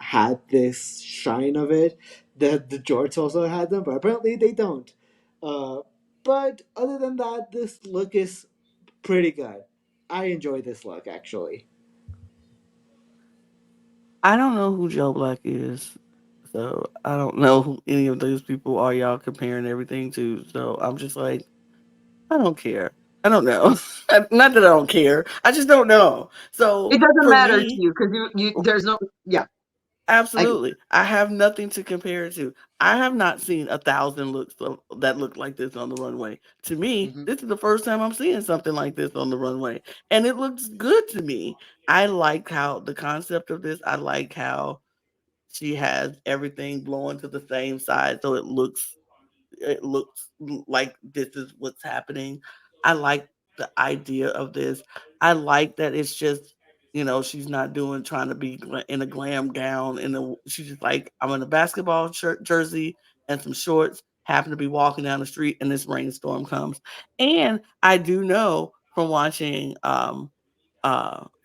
Speaker 3: had this shine of it, that the jorts also had them, but apparently they don't. Uh, but other than that, this look is pretty good. I enjoy this look actually.
Speaker 4: I don't know who Joe Black is, so I don't know who any of those people are y'all comparing everything to. So I'm just like, I don't care. I don't know. Not that I don't care. I just don't know.
Speaker 5: It
Speaker 4: So
Speaker 5: doesn't
Speaker 4: for
Speaker 5: matter to
Speaker 4: me,
Speaker 5: you because you there's no yeah. I get
Speaker 4: absolutely, I have nothing to compare it to. I have not seen 1,000 looks that look like this on the runway. To me,
Speaker 2: Mm-hmm.
Speaker 4: this is the first time I'm seeing something like this on the runway, and it looks good to me. I like how the concept of this. I like how she has everything blowing to the same side, so it looks like this is what's happening. I like the idea of this. I like that it's just, she's not doing trying to be in a glam gown. She's just like, I'm in a basketball shirt, jersey, and some shorts. Happen to be walking down the street, and this rainstorm comes. And I do know from watching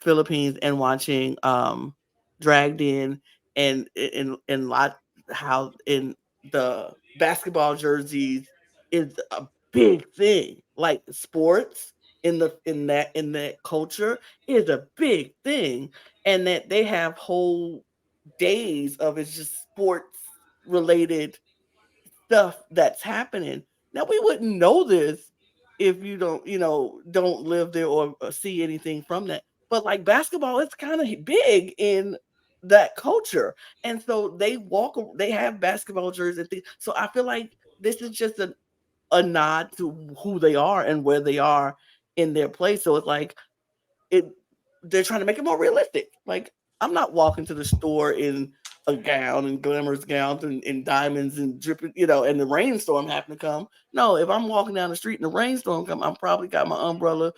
Speaker 4: Philippines and watching Dragged In and lot how in the basketball jerseys is a big thing. Like sports in that culture is a big thing, and that they have whole days of it's just sports related stuff that's happening. Now we wouldn't know this if you don't live there or see anything from that. But like basketball, it's kind of big in that culture, and so they have basketball jerseys and things. So I feel like this is just a nod to who they are and where they are in their place. So it's like it they're trying to make it more realistic. Like I'm not walking to the store in a gown and glamorous gowns and diamonds and dripping, and the rainstorm happen to come. No, if I'm walking down the street and the rainstorm come, I'm probably got my umbrella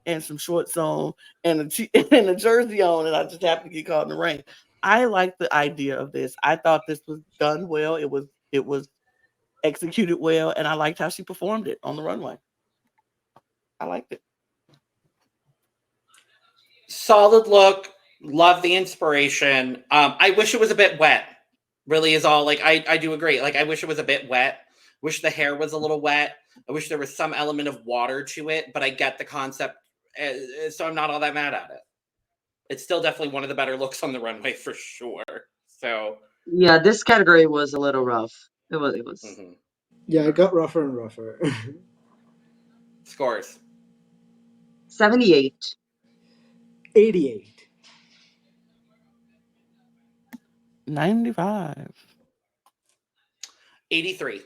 Speaker 4: and some shorts on and and a jersey on, and I just happen to get caught in the rain. I like the idea of this. I thought this was done well. It was executed well, and I liked how she performed it on the runway. I liked it.
Speaker 2: Solid look. Love the inspiration. I wish it was a bit wet. Really is all. Like I do agree. Like I wish it was a bit wet. Wish the hair was a little wet. I wish there was some element of water to it. But I get the concept, so I'm not all that mad at it. It's still definitely one of the better looks on the runway for sure. So
Speaker 5: Yeah, this category was a little rough. It was.
Speaker 2: mhm.
Speaker 3: Yeah, it got rougher and rougher.
Speaker 2: Scores.
Speaker 5: 78.
Speaker 3: 88.
Speaker 4: 95.
Speaker 2: 83.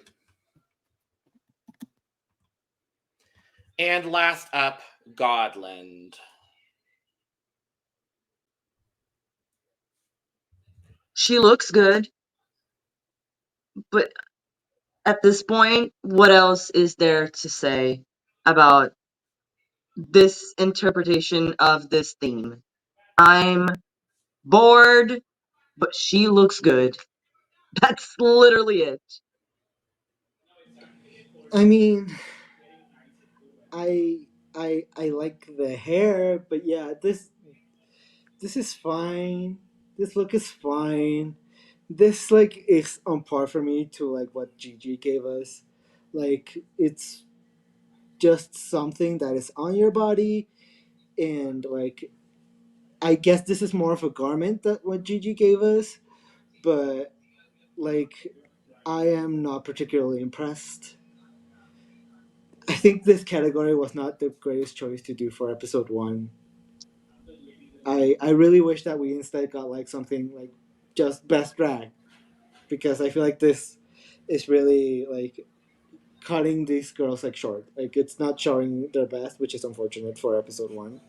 Speaker 2: And last up, Gawdland.
Speaker 5: She looks good, but at this point, what else is there to say about this interpretation of this theme? I'm bored, but she looks good. That's literally it.
Speaker 3: I mean, I like the hair, but yeah, this is fine. This look is fine. This like is on par for me to like what Gigi gave us. Like it's just something that is on your body, and like I guess this is more of a garment that what Gigi gave us, but like I am not particularly impressed. I think this category was not the greatest choice to do for episode 1. I really wish that we instead got like something like just best drag, because I feel like this is really like cutting these girls like short. Like it's not showing their best, which is unfortunate for episode 1.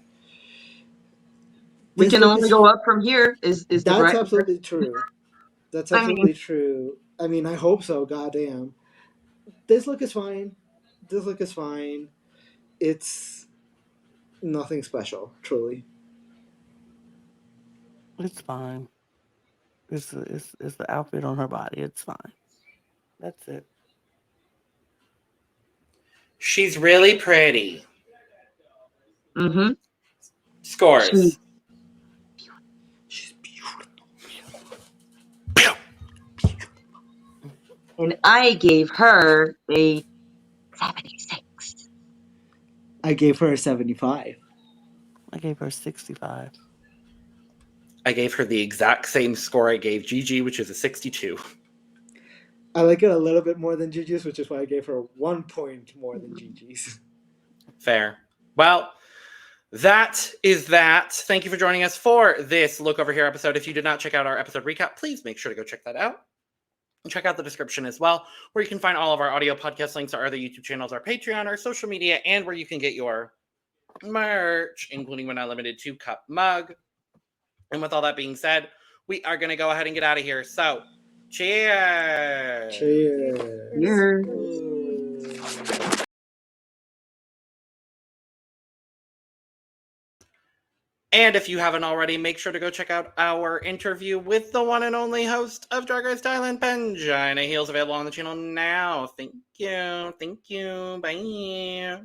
Speaker 5: We
Speaker 3: This
Speaker 5: can
Speaker 3: look
Speaker 5: only
Speaker 3: is
Speaker 5: go up from here, is the
Speaker 3: that's
Speaker 5: correct.
Speaker 3: absolutely true. That's
Speaker 5: I mean,
Speaker 3: absolutely true. I mean, I hope so. Goddamn, this look is fine. This look is fine. It's nothing special, truly.
Speaker 4: It's fine. It's the outfit on her body. It's fine. That's it.
Speaker 2: She's really pretty.
Speaker 5: mm-hmm.
Speaker 2: Scores.
Speaker 3: She's beautiful.
Speaker 5: And I gave her a 76.
Speaker 3: I gave her a 75.
Speaker 4: I gave her 65.
Speaker 2: I gave her the exact same score I gave Gigi, which is a 62.
Speaker 3: I like it a little bit more than Gigi's, which is why I gave her 1 point more than Gigi's.
Speaker 2: Fair. Well, that is that. Thank you for joining us for this Look Over Here episode. If you did not check out our episode recap, please make sure to go check that out. And check out the description as well, where you can find all of our audio podcast links, our other YouTube channels, our Patreon, our social media, and where you can get your merch, including my Unlimited 2-cup mug. And with all that being said, we are going to go ahead and get out of here. So, cheers!
Speaker 3: Cheers.
Speaker 5: Cheers.
Speaker 2: And if you haven't already, make sure to go check out our interview with the one and only host of Drag Race Thailand, Benze. Heels available on the channel now. Thank you. Bye.